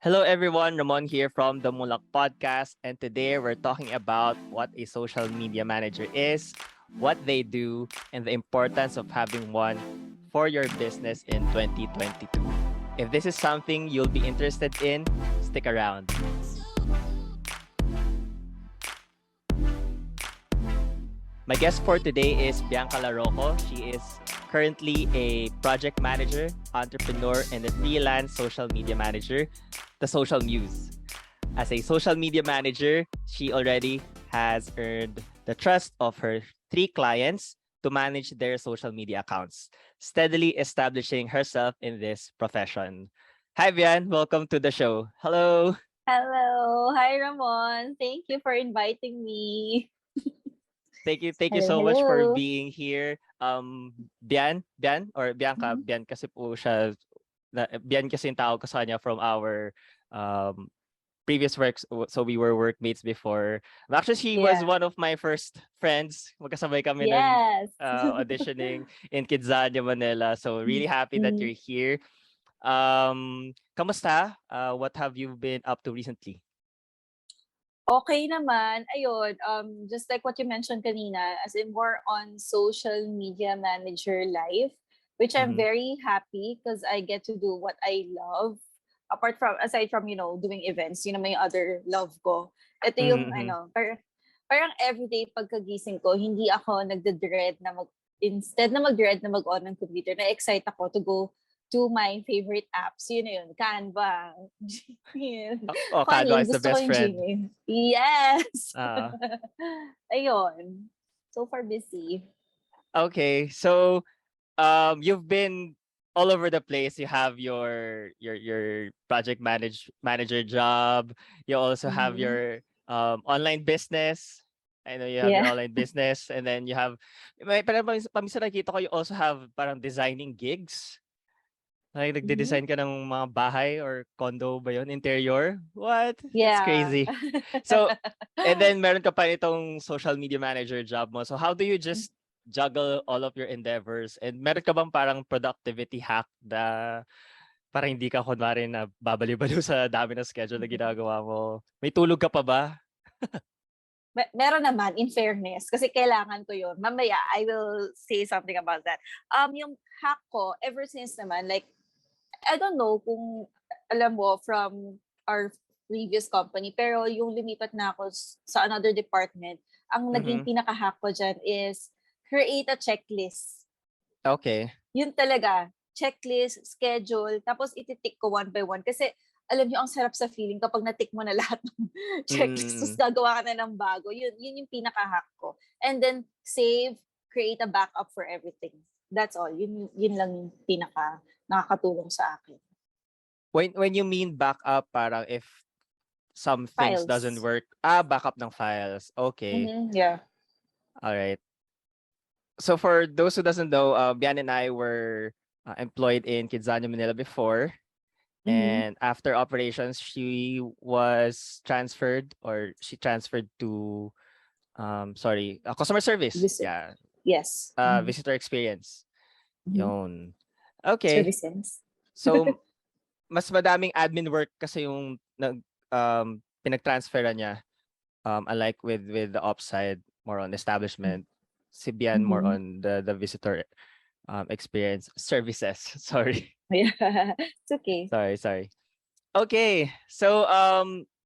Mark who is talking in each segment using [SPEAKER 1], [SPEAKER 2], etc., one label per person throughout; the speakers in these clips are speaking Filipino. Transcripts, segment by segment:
[SPEAKER 1] Hello everyone, Ramon here from the Moonlock Podcast, and today we're talking about what a social media manager is, what they do, and the importance of having one for your business in 2022. If this is something you'll be interested in, stick around. My guest for today is Bianca Laroco. She is currently a project manager, entrepreneur, and a freelance social media manager, the Social Muse. As a social media manager, she already has earned the trust of her 3 clients to manage their social media accounts, steadily establishing herself in this profession. Hi, Bian. Welcome to the show. Hello.
[SPEAKER 2] Hello. Hi, Ramon. Thank you for inviting me.
[SPEAKER 1] Thank you
[SPEAKER 2] Hello,
[SPEAKER 1] so much for
[SPEAKER 2] hello.
[SPEAKER 1] being here. Bian or Bianca,
[SPEAKER 2] Mhm.
[SPEAKER 1] Bian kasi po siya, Bian kasi yung tawag ko sa kanya from our um, previous works. So we were workmates before. Actually, she was
[SPEAKER 2] Yeah.
[SPEAKER 1] one of my first friends. Magkasabay kami ng
[SPEAKER 2] Yes.
[SPEAKER 1] auditioning in Kidzania, Manila. So really happy that
[SPEAKER 2] Mm.
[SPEAKER 1] you're here. Kamusta? What have you been up to recently?
[SPEAKER 2] Okay naman. Ayun, just like what you mentioned kanina, as in more on social media manager life, which I'm
[SPEAKER 1] Mm-hmm.
[SPEAKER 2] very happy because I get to do what I love. Aside from, doing events, yun naman yung other love ko. Ito yung,
[SPEAKER 1] Mm-hmm.
[SPEAKER 2] parang everyday pagkagising ko, hindi ako nagde-dread instead na mag-dread na mag-on ng computer, na-excite ako to go to my favorite apps. Yun na yun, Canva, Gmail.
[SPEAKER 1] Oh, Kagwa
[SPEAKER 2] Funny,
[SPEAKER 1] is the
[SPEAKER 2] gusto ko
[SPEAKER 1] best
[SPEAKER 2] yung
[SPEAKER 1] friend.
[SPEAKER 2] Gmail. Yes!
[SPEAKER 1] Uh,
[SPEAKER 2] Ayun. So far busy.
[SPEAKER 1] okay, so you've been all over the place. You have your project manager job. You also have
[SPEAKER 2] Mm-hmm.
[SPEAKER 1] your online business. I know you have your
[SPEAKER 2] Yeah.
[SPEAKER 1] online business, and then you have parang paminsan nakikita ko you also have parang designing gigs. Like
[SPEAKER 2] Mm-hmm.
[SPEAKER 1] nagde-design ka ng mga bahay or condo ba yun? Interior? What? That's
[SPEAKER 2] Yeah.
[SPEAKER 1] crazy. So, and then meron ka pa itong social media manager job mo. So how do you just juggle all of your endeavors? And meron ka bang parang productivity hack na parang hindi ka kunwari na babaliw-baliw sa dami ng schedule na ginagawa mo? May tulog ka pa ba?
[SPEAKER 2] Meron naman, in fairness, kasi kailangan ko yun. Mamaya, I will say something about that. Yung hack ko, ever since naman, like, I don't know kung alam mo from our previous company, pero yung lumipat na ako sa another department, ang naging
[SPEAKER 1] Mhm.
[SPEAKER 2] pinaka-hack ko dyan is create a checklist.
[SPEAKER 1] Okay.
[SPEAKER 2] Yun talaga, checklist, schedule, tapos ititik ko one by one. Kasi alam niyo, ang sarap sa feeling kapag natik mo na lahat ng checklist, tapos
[SPEAKER 1] Mm.
[SPEAKER 2] gagawa ka na ng bago. Yun yung pinaka-hack ko. And then, save, create a backup for everything. That's all. Yun lang yung pinaka nakakatulong sa akin.
[SPEAKER 1] When you mean backup, parang if some things doesn't
[SPEAKER 2] Files.
[SPEAKER 1] work, backup ng files. Okay.
[SPEAKER 2] Mm-hmm, yeah.
[SPEAKER 1] All right. So for those who doesn't know, Bian and I were employed in Kidzania Manila before,
[SPEAKER 2] Mm-hmm.
[SPEAKER 1] and after operations, she transferred to customer service.
[SPEAKER 2] Visit.
[SPEAKER 1] Yeah,
[SPEAKER 2] Yes. Mm-hmm.
[SPEAKER 1] visitor experience.
[SPEAKER 2] Mm-hmm.
[SPEAKER 1] Yun. Okay.
[SPEAKER 2] Services.
[SPEAKER 1] So mas madaming admin work kasi yung pinag-transfera niya, unlike with the ops side, more on establishment. Si Bian more
[SPEAKER 2] Mm-hmm.
[SPEAKER 1] on the visitor experience services. Sorry.
[SPEAKER 2] Yeah. It's okay.
[SPEAKER 1] Sorry. Okay. So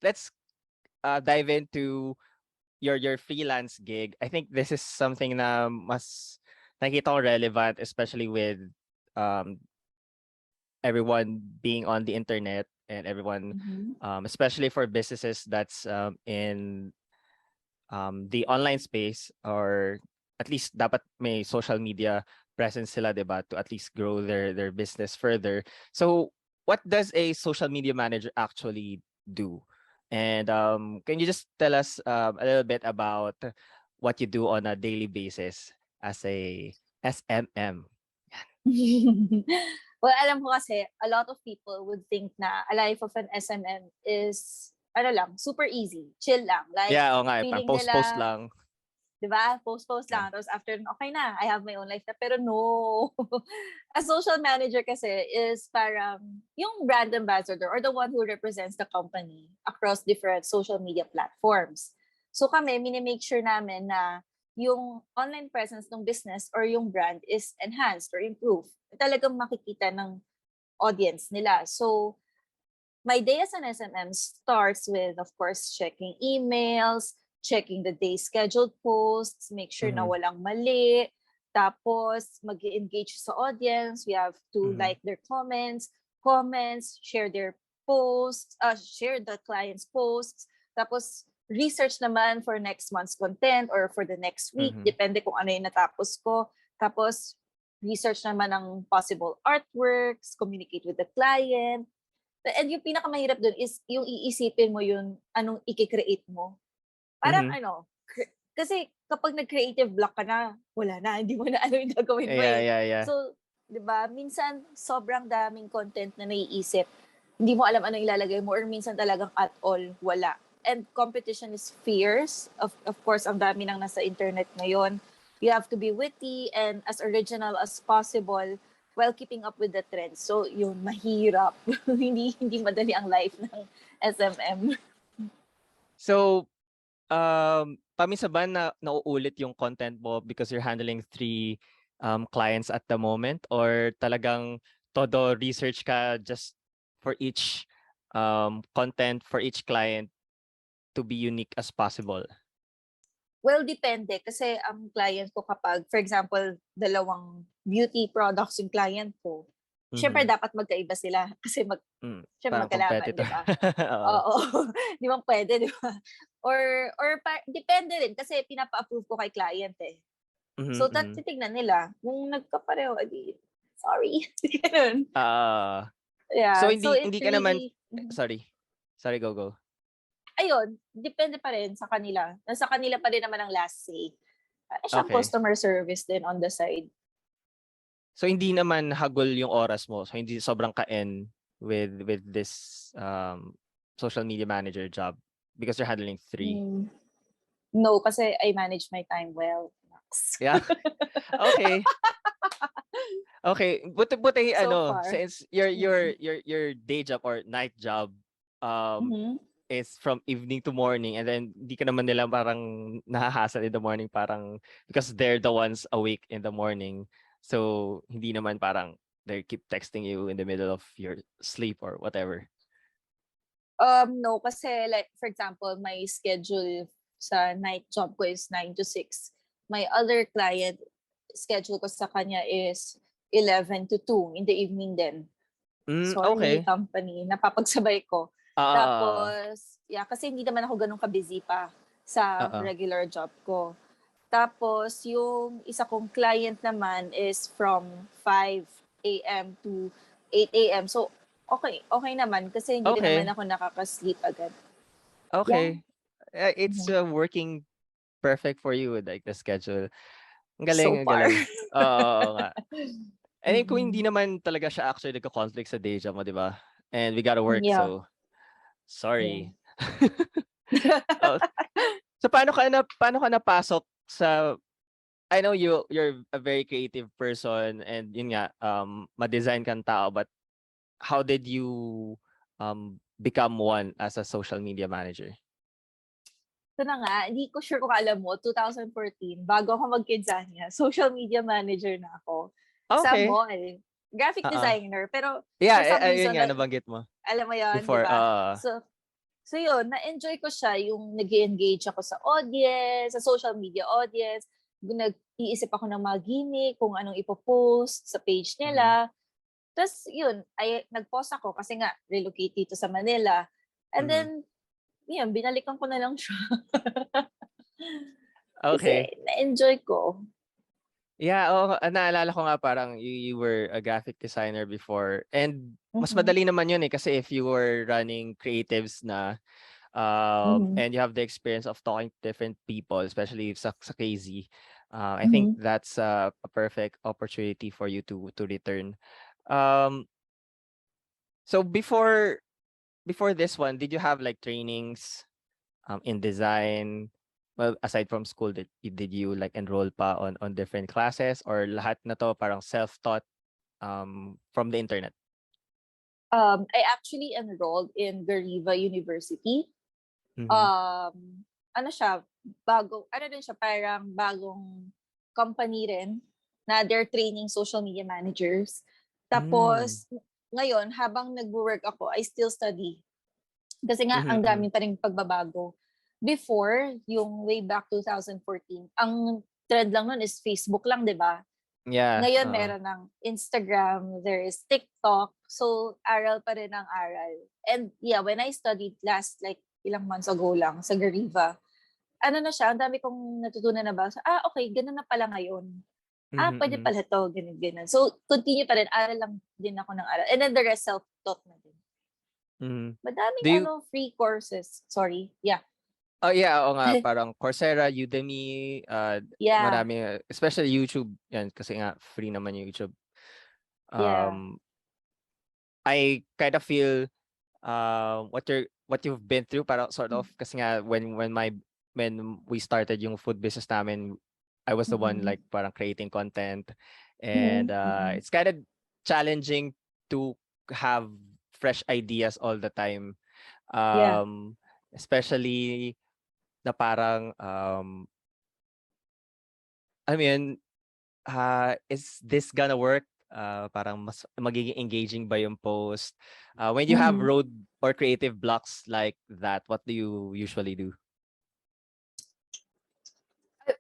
[SPEAKER 1] let's dive into your freelance gig. I think this is something na mas nakita ko relevant, especially with um everyone being on the internet and everyone
[SPEAKER 2] Mm-hmm.
[SPEAKER 1] especially for businesses that's in the online space, or at least dapat may social media presence sila, 'di ba, to at least grow their business further. So what does a social media manager actually do? And can you just tell us a little bit about what you do on a daily basis as a SMM?
[SPEAKER 2] Well, alam ko kasi, a lot of people would think na a life of an SMM is, ano lang, super easy, chill lang. Like,
[SPEAKER 1] Yeah, oo nga, parang
[SPEAKER 2] feeling
[SPEAKER 1] post
[SPEAKER 2] nila,
[SPEAKER 1] lang.
[SPEAKER 2] Diba? Post lang. Tapos after, okay na, I have my own life na. Pero no. A social manager kasi is parang yung brand ambassador or the one who represents the company across different social media platforms. So kami, minimake sure namin na yung online presence ng business or yung brand is enhanced or improved. Talagang makikita ng audience nila. So, my day as an SMM starts with, of course, checking emails, checking the day's scheduled posts, make sure na
[SPEAKER 1] Mhm.
[SPEAKER 2] walang mali. Tapos, mag-engage sa audience. We have to
[SPEAKER 1] Mhm.
[SPEAKER 2] like their share their posts, share the client's posts. Tapos, research naman for next month's content or for the next week.
[SPEAKER 1] Mhm.
[SPEAKER 2] Depende kung ano yung natapos ko. Tapos, research naman ng possible artworks, communicate with the client. And yung pinakamahirap dun is yung iisipin mo yun, anong i-create mo. Parang
[SPEAKER 1] Mhm.
[SPEAKER 2] kasi kapag nag-creative block ka na, wala na, hindi mo na ano yung gagawin mo
[SPEAKER 1] Yeah,
[SPEAKER 2] eh.
[SPEAKER 1] yeah, yeah.
[SPEAKER 2] So, di ba, minsan sobrang daming content na naiisip, hindi mo alam ano ilalagay mo or minsan talagang at all, wala. And competition is fierce. Of course, ang dami nang nasa internet ngayon. You have to be witty and as original as possible while keeping up with the trends. So, yun, mahirap. hindi madali ang life ng SMM.
[SPEAKER 1] So, paminsan ba na nauulit yung content mo because you're handling 3 clients at the moment, or talagang todo research ka just for each content for each client to be unique as possible?
[SPEAKER 2] Well, depende. Kasi ang client ko kapag, for example, dalawang beauty products yung client ko, syempre
[SPEAKER 1] Mhm.
[SPEAKER 2] dapat magkaiba sila. Kasi syempre
[SPEAKER 1] Parang
[SPEAKER 2] magkalaban, di
[SPEAKER 1] competitor.
[SPEAKER 2] ba?
[SPEAKER 1] Oo.
[SPEAKER 2] Oo. Di ba pwede, di ba? Depende rin kasi pinapa-approve ko kay client eh.
[SPEAKER 1] Mhm,
[SPEAKER 2] So,
[SPEAKER 1] mhm.
[SPEAKER 2] titignan nila. Kung nagkapareho, edi, sorry. Ganun.
[SPEAKER 1] Ah, so
[SPEAKER 2] Yeah. So,
[SPEAKER 1] hindi
[SPEAKER 2] it
[SPEAKER 1] hindi ka naman
[SPEAKER 2] really,
[SPEAKER 1] sorry. Sorry, go.
[SPEAKER 2] ayun, depende pa rin sa kanila. Nasa kanila pa rin naman ang last say. Siyang
[SPEAKER 1] Okay.
[SPEAKER 2] customer service din on the side.
[SPEAKER 1] So hindi naman hagol yung oras mo. So hindi sobrang kaen with this social media manager job because you're handling 3.
[SPEAKER 2] Mm, no, kasi I manage my time well.
[SPEAKER 1] Yeah. Okay. Okay. Buti
[SPEAKER 2] So
[SPEAKER 1] ano,
[SPEAKER 2] far.
[SPEAKER 1] since your
[SPEAKER 2] Mm.
[SPEAKER 1] your your your day job or night job um
[SPEAKER 2] Mhm.
[SPEAKER 1] is from evening to morning, and then hindi ka naman nila parang nahahasal in the morning parang because they're the ones awake in the morning. So hindi naman parang they keep texting you in the middle of your sleep or whatever.
[SPEAKER 2] No, kasi like, for example, my schedule sa night job ko is 9 to 6. My other client, schedule ko sa kanya is 11 to 2 in the evening din. Sorry,
[SPEAKER 1] Okay.
[SPEAKER 2] company, napapagsabay ko.
[SPEAKER 1] Ah,
[SPEAKER 2] Tapos, yeah, kasi hindi naman ako ganun ka-busy pa sa
[SPEAKER 1] oo.
[SPEAKER 2] regular job ko. Tapos, yung isa kong client naman is from 5 a.m. to 8 a.m. So, okay naman kasi hindi rin naman
[SPEAKER 1] Okay.
[SPEAKER 2] ako nakaka-sleep agad. Yeah.
[SPEAKER 1] Okay. It's
[SPEAKER 2] Mhm.
[SPEAKER 1] working perfect for you with like the schedule. Ang galing,
[SPEAKER 2] So
[SPEAKER 1] ang
[SPEAKER 2] far.
[SPEAKER 1] galing. Oo nga. And then kung hindi
[SPEAKER 2] Mm.
[SPEAKER 1] naman talaga siya actually nagko-conflict sa day job mo, 'di ba? And we gotta work,
[SPEAKER 2] Yeah.
[SPEAKER 1] so
[SPEAKER 2] Yeah.
[SPEAKER 1] sorry. Oh, so paano ka napasok sa I know you're a very creative person, and yun nga ma-design kang tao, but how did you become one as a social media manager?
[SPEAKER 2] Ito na nga, hindi ko sure kung alam mo, 2014, bago ako mag-Kidzania, social media manager na ako sa
[SPEAKER 1] Okay.
[SPEAKER 2] mall. Graphic
[SPEAKER 1] Oo.
[SPEAKER 2] designer. Pero
[SPEAKER 1] Yeah,
[SPEAKER 2] for some
[SPEAKER 1] ayun
[SPEAKER 2] reason,
[SPEAKER 1] nga nabanggit mo
[SPEAKER 2] alam mo yon, di
[SPEAKER 1] before.
[SPEAKER 2] ba? So yun, na-enjoy ko siya, yung nag engage ako sa audience, sa social media audience, nag-iisip ako ng mga gimmick, kung anong ipopost sa page
[SPEAKER 1] Mhm,
[SPEAKER 2] nila. Tapos yun, nag-post ako kasi nga, relocate dito sa Manila. And
[SPEAKER 1] mhm.
[SPEAKER 2] then, yun, binalikan ko na lang siya. Kasi
[SPEAKER 1] Okay.
[SPEAKER 2] na-enjoy ko.
[SPEAKER 1] Yeah, oo, naalala ko nga parang you were a graphic designer before, and mas
[SPEAKER 2] Mhm.
[SPEAKER 1] madali naman yun, eh, kasi if you were running creatives na,
[SPEAKER 2] Mhm.
[SPEAKER 1] and you have the experience of talking to different people, especially sa KZ, I think
[SPEAKER 2] Mhm.
[SPEAKER 1] that's a perfect opportunity for you to return. Um, so before this one, did you have like trainings in design? well, aside from school, did you like enroll pa on different classes, or lahat na to parang self-taught from the internet?
[SPEAKER 2] I actually enrolled in Gariva University.
[SPEAKER 1] Mm-hmm.
[SPEAKER 2] Ano siya, ano din siya, parang bagong company rin na they're training social media managers.
[SPEAKER 1] Mm.
[SPEAKER 2] Tapos, ngayon, habang nag-work ako, I still study. Kasi nga, ang
[SPEAKER 1] Mm-hmm.
[SPEAKER 2] dami pa rin pagbabago. Before, yung way back 2014, ang trend lang nun is Facebook lang, di ba?
[SPEAKER 1] Yeah.
[SPEAKER 2] Ngayon, meron ng Instagram, there is TikTok. So, aral pa rin ang aral. And yeah, when I studied last, like, ilang months ago lang sa Gariva, ano na siya, ang dami kong natutunan na ba? So, okay, ganun na pala ngayon.
[SPEAKER 1] Mm-hmm.
[SPEAKER 2] Pwede pala to, ganun, ganun. So, continue pa rin. Aral lang din ako ng aral. And then the rest, self-taught na din.
[SPEAKER 1] Mm-hmm.
[SPEAKER 2] Madaming
[SPEAKER 1] Do you
[SPEAKER 2] free courses. Sorry. Yeah.
[SPEAKER 1] Oh yeah, oo nga, parang Coursera, Udemy,
[SPEAKER 2] Yeah.
[SPEAKER 1] marami, especially YouTube, yan kasi nga free naman yung YouTube.
[SPEAKER 2] Yeah.
[SPEAKER 1] Um, I kind of feel what you've been through, para sort of, kasi nga when we started yung food business namin, I was the one
[SPEAKER 2] Mm-mm.
[SPEAKER 1] like parang creating content, and
[SPEAKER 2] Mm-mm.
[SPEAKER 1] it's kind of challenging to have fresh ideas all the time.
[SPEAKER 2] Yeah.
[SPEAKER 1] Especially na parang I mean, is this gonna work? Parang mas magiging engaging ba yung post? When you have
[SPEAKER 2] Mm-hmm.
[SPEAKER 1] road or creative blocks like that, what do you usually do?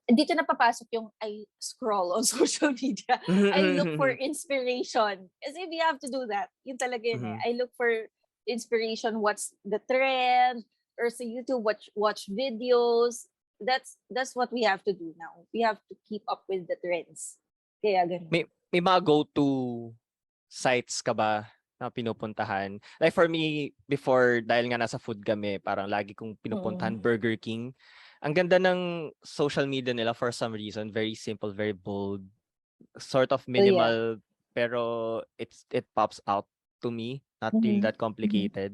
[SPEAKER 2] Dito na papasok yung I scroll on social media. I look for inspiration. Kasi we have to do that. Yun talaga yun eh.
[SPEAKER 1] Mhm.
[SPEAKER 2] I look for inspiration. What's the trend? Or sa YouTube, watch videos. That's what we have to do now. We have to keep up with the trends. Kaya ganun.
[SPEAKER 1] May mga go-to sites ka ba na pinupuntahan? Like for me, before, dahil nga nasa food kami, parang lagi kong pinupuntahan
[SPEAKER 2] Mm.
[SPEAKER 1] Burger King. Ang ganda ng social media nila for some reason. Very simple, very bold, sort of
[SPEAKER 2] Oh yeah.
[SPEAKER 1] minimal, pero it pops out to me. Not really
[SPEAKER 2] Mm-hmm.
[SPEAKER 1] that
[SPEAKER 2] Mm-hmm.
[SPEAKER 1] complicated.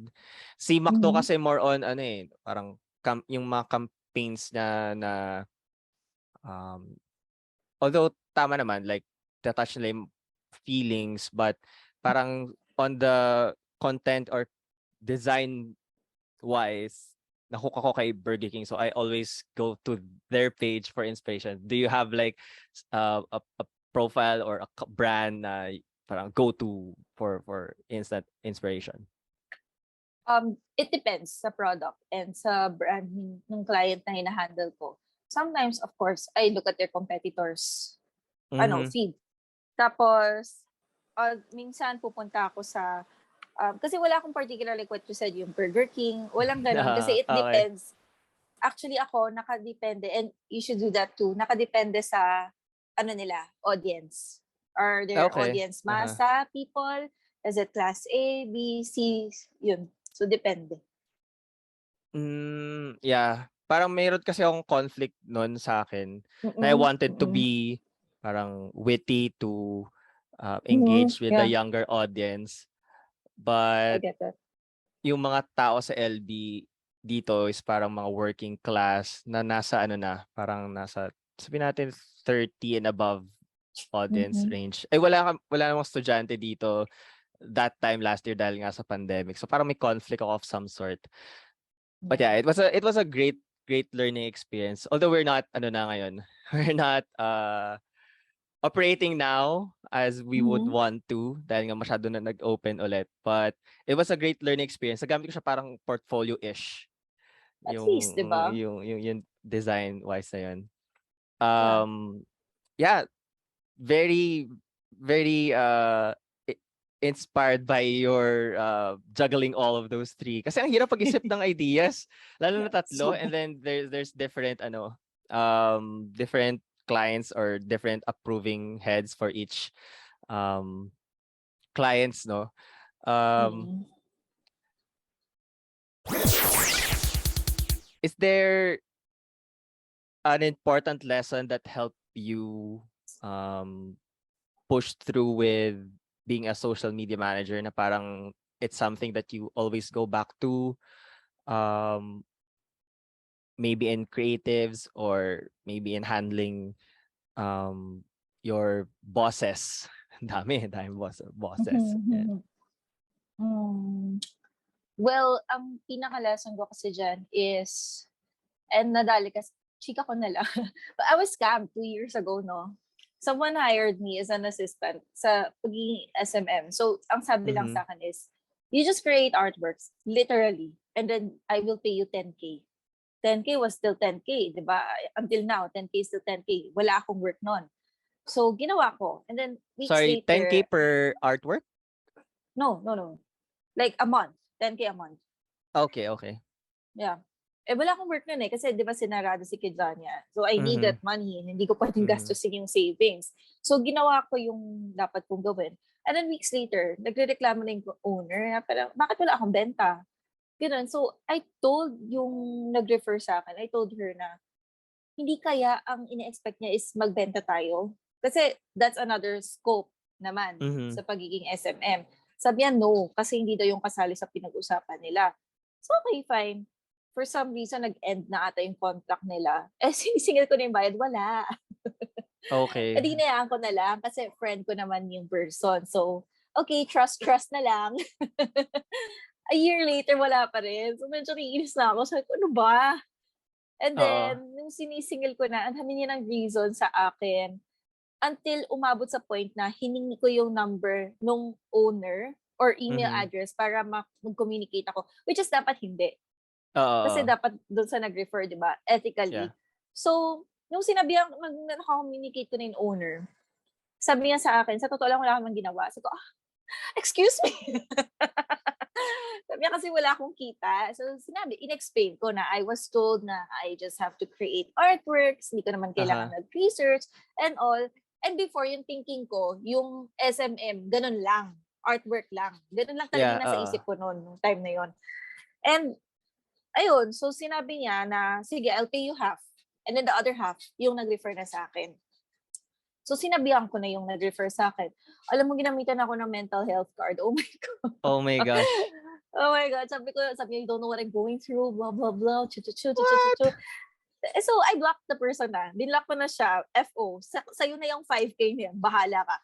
[SPEAKER 1] Si McDo
[SPEAKER 2] Mm-hmm.
[SPEAKER 1] kasi more on ano eh, parang yung mga campaigns na um although tama naman, like touch nila yung feelings, but parang on the content or design wise, nahook ako kay Burger King, so I always go to their page for inspiration. Do you have like a profile or a brand na parang go to for instant inspiration?
[SPEAKER 2] It depends sa product and sa brand ng client na hinahandle ko. Sometimes, of course, I look at their competitors,
[SPEAKER 1] Mm-hmm.
[SPEAKER 2] feed. Tapos, minsan pupunta ako sa, kasi wala akong particular, like what you said, yung Burger King, walang ganun, kasi it
[SPEAKER 1] Okay.
[SPEAKER 2] depends. Actually, ako, nakadepende, and you should do that too, nakadepende sa, nila, audience. Are their
[SPEAKER 1] Okay.
[SPEAKER 2] audience
[SPEAKER 1] Uh-huh.
[SPEAKER 2] masa people? Is it class A, B, C? Yun. So, depende.
[SPEAKER 1] Yeah. Parang mayroon kasi akong conflict noon sa akin na I
[SPEAKER 2] Mm-mm.
[SPEAKER 1] wanted to
[SPEAKER 2] Mm-mm.
[SPEAKER 1] be parang witty to engage with the
[SPEAKER 2] Yeah,
[SPEAKER 1] younger audience.
[SPEAKER 2] I
[SPEAKER 1] But
[SPEAKER 2] get that.
[SPEAKER 1] yung mga tao sa LB dito is parang mga working class na nasa ano na, parang nasa, sabihin natin 30 and above audience
[SPEAKER 2] Mm-hmm.
[SPEAKER 1] range. Wala namang estudyante dito that time last year dahil nga sa pandemic. So parang may conflict ako of some sort. But
[SPEAKER 2] Yeah.
[SPEAKER 1] yeah, it was a great learning experience. Although we're not ano na ngayon. We're not operating now as we would
[SPEAKER 2] Mm-hmm.
[SPEAKER 1] want to dahil nga masyado na nag-open ulit. But it was a great learning experience. Nagamit ko siya parang portfolio-ish.
[SPEAKER 2] At least, di ba?
[SPEAKER 1] Yung design wise na yun.
[SPEAKER 2] Yeah.
[SPEAKER 1] Yeah, very very inspired by your juggling all of those three. Kasi ang hirap pag-isip ng ideas, lalo na tatlo,
[SPEAKER 2] So,
[SPEAKER 1] and then there's different different clients or different approving heads for each um clients, no. Um
[SPEAKER 2] mm-mm.
[SPEAKER 1] is there an important lesson that helped you um push through with being a social media manager, na parang it's something that you always go back to, um maybe in creatives or maybe in handling your bosses. Dami bosses. Yeah.
[SPEAKER 2] Mhm. Hmm. Well, ang pinaka-lesson ko kasi dyan is, and nadali kasi, chika ko na lang. But I was scammed 2 years ago, no? Someone hired me as an assistant sa pagiging SMM. So, ang sabi lang
[SPEAKER 1] Mm-hmm.
[SPEAKER 2] sa akin is, you just create artworks, literally, and then I will pay you 10K. 10K was still 10K, di ba? Until now, 10K is still 10K. Wala akong work nun. So, ginawa ko. And then, weeks
[SPEAKER 1] Sorry, 10K
[SPEAKER 2] later,
[SPEAKER 1] per artwork?
[SPEAKER 2] no. Like a month. 10K a month.
[SPEAKER 1] Okay.
[SPEAKER 2] Yeah. Eh, wala akong work nun eh. Kasi di ba sinarado si Kidzania. So, I need
[SPEAKER 1] Mm-hmm.
[SPEAKER 2] that money. Hindi ko pwedeng
[SPEAKER 1] Mm-hmm.
[SPEAKER 2] gastusin yung savings. So, ginawa ko yung dapat kong gawin. And then weeks later, nagre-reklamo na yung owner na parang, bakit wala akong benta? Ganun. So, I told yung nag-refer sa akin, I told her na, hindi kaya ang ine-expect niya is magbenta tayo? Kasi that's another scope naman
[SPEAKER 1] Mm-hmm.
[SPEAKER 2] sa pagiging SMM. Sabi niya, no, kasi hindi daw yung kasali sa pinag-usapan nila. So, okay, fine. For some reason, nag-end na ata yung contract nila. Eh, sinisingil ko na yung bayad, wala. Eh,
[SPEAKER 1] Okay.
[SPEAKER 2] di hinayaan ko na lang kasi friend ko naman yung person. So, okay, trust na lang. A year later, wala pa rin. So, medyo kiinis na ako. Sabi ko, ano ba? And
[SPEAKER 1] Oo.
[SPEAKER 2] then, nung sinisingil ko na, ang dami niya ng reason sa akin until umabot sa point na hiningi ko yung number nung owner or email
[SPEAKER 1] Mm-hmm.
[SPEAKER 2] address para mag-communicate ako. Which is dapat hindi. Kasi
[SPEAKER 1] Oo.
[SPEAKER 2] dapat doon sa nag-refer, di ba? Ethically.
[SPEAKER 1] Yeah.
[SPEAKER 2] So, nung sinabihan, naka-communicate ko na yung owner, sabi niya sa akin, sa totoo lang wala akong ginawa. Sabi ko, excuse me. Sabi niya kasi wala akong kita. So, in-explain ko na I was told na I just have to create artworks, hindi ko naman kailangan
[SPEAKER 1] Uh-huh.
[SPEAKER 2] nag-research and all. And before, yung thinking ko, yung SMM, ganun lang. Artwork lang. Ganun lang talaga
[SPEAKER 1] Yeah,
[SPEAKER 2] yung nasa isip ko noon, nung time na yon. And, ayun, so sinabi niya na, sige, I'll pay you half. And then the other half, yung nag-refer na sa akin. So, sinabihan ko na yung nag-refer sa akin. Alam mo, ginamitan ako ng mental health card. Oh my God.
[SPEAKER 1] oh my gosh.
[SPEAKER 2] Oh my God. Sabi niya, you don't know what I'm going through, blah, blah, blah.
[SPEAKER 1] What?
[SPEAKER 2] So, I blocked the person na. Binlock ko na siya. FO. Sa'yo na yung 5K niya. Bahala ka.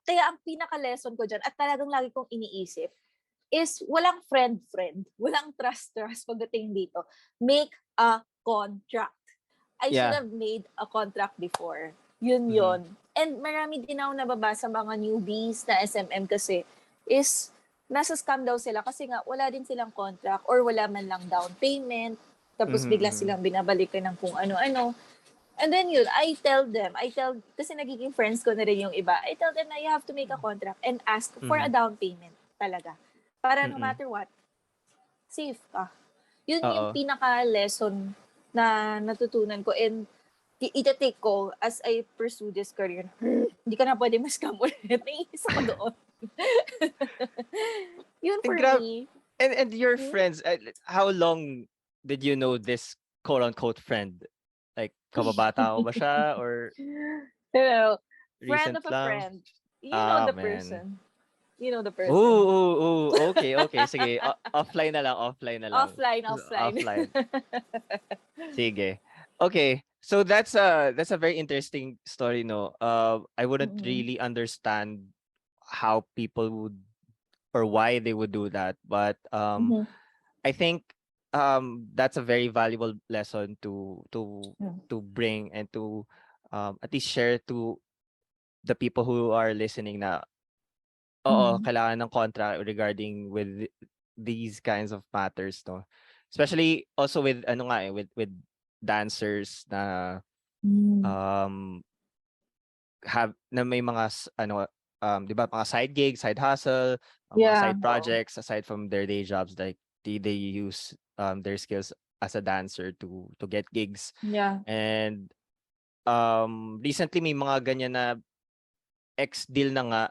[SPEAKER 2] Kaya ang pinaka-lesson ko dyan, at talagang lagi kong iniisip, is walang friend-friend. Walang trust-trust pagdating dito. Make a contract. I should
[SPEAKER 1] Yeah.
[SPEAKER 2] have made a contract before. Yun
[SPEAKER 1] Mm-hmm.
[SPEAKER 2] yun. And marami din ako nababasa mga newbies na SMM kasi is nasa scam daw sila kasi nga wala din silang contract or wala man lang down payment. Tapos bigla
[SPEAKER 1] Mm-hmm.
[SPEAKER 2] silang binabalikan ng kung ano-ano. And then yun, kasi nagiging friends ko na rin yung iba, I tell them na you have to make a contract and ask for a
[SPEAKER 1] Mm-hmm.
[SPEAKER 2] down payment talaga. Para no
[SPEAKER 1] Mm-hmm.
[SPEAKER 2] matter what, safe ka. Yun yung
[SPEAKER 1] Oo.
[SPEAKER 2] pinaka-lesson na natutunan ko and ita-take ko as I pursue this career. Hindi ka na pwede mas-scam ulit. Naiisa ko doon. Yun for
[SPEAKER 1] Grab
[SPEAKER 2] me.
[SPEAKER 1] and your
[SPEAKER 2] Hmm?
[SPEAKER 1] friends, how long did you know this quote unquote friend? Like kababata ba siya or
[SPEAKER 2] Hello. Friend
[SPEAKER 1] recent
[SPEAKER 2] of a
[SPEAKER 1] lang?
[SPEAKER 2] friend. You know
[SPEAKER 1] Ah,
[SPEAKER 2] the
[SPEAKER 1] man.
[SPEAKER 2] person. You know the person.
[SPEAKER 1] Oo. Okay. Sige. Offline na lang.
[SPEAKER 2] Offline.
[SPEAKER 1] Offline. Sige. Okay. So that's a very interesting story, no. I wouldn't
[SPEAKER 2] Mm-mm.
[SPEAKER 1] really understand how people would or why they would do that, but
[SPEAKER 2] Mhm.
[SPEAKER 1] I think that's a very valuable lesson
[SPEAKER 2] Mm.
[SPEAKER 1] to bring and to at least share to the people who are listening na oo,
[SPEAKER 2] Mhm.
[SPEAKER 1] kailangan ng contract regarding with these kinds of matters, no? Especially also with ano nga with dancers na
[SPEAKER 2] Mm.
[SPEAKER 1] um have na may mga ano 'di ba mga side gigs, side hustle, mga
[SPEAKER 2] Yeah.
[SPEAKER 1] side
[SPEAKER 2] Oo.
[SPEAKER 1] projects aside from their day jobs, like they use their skills as a dancer to get gigs.
[SPEAKER 2] Yeah.
[SPEAKER 1] And recently may mga ganyan na ex-deal na nga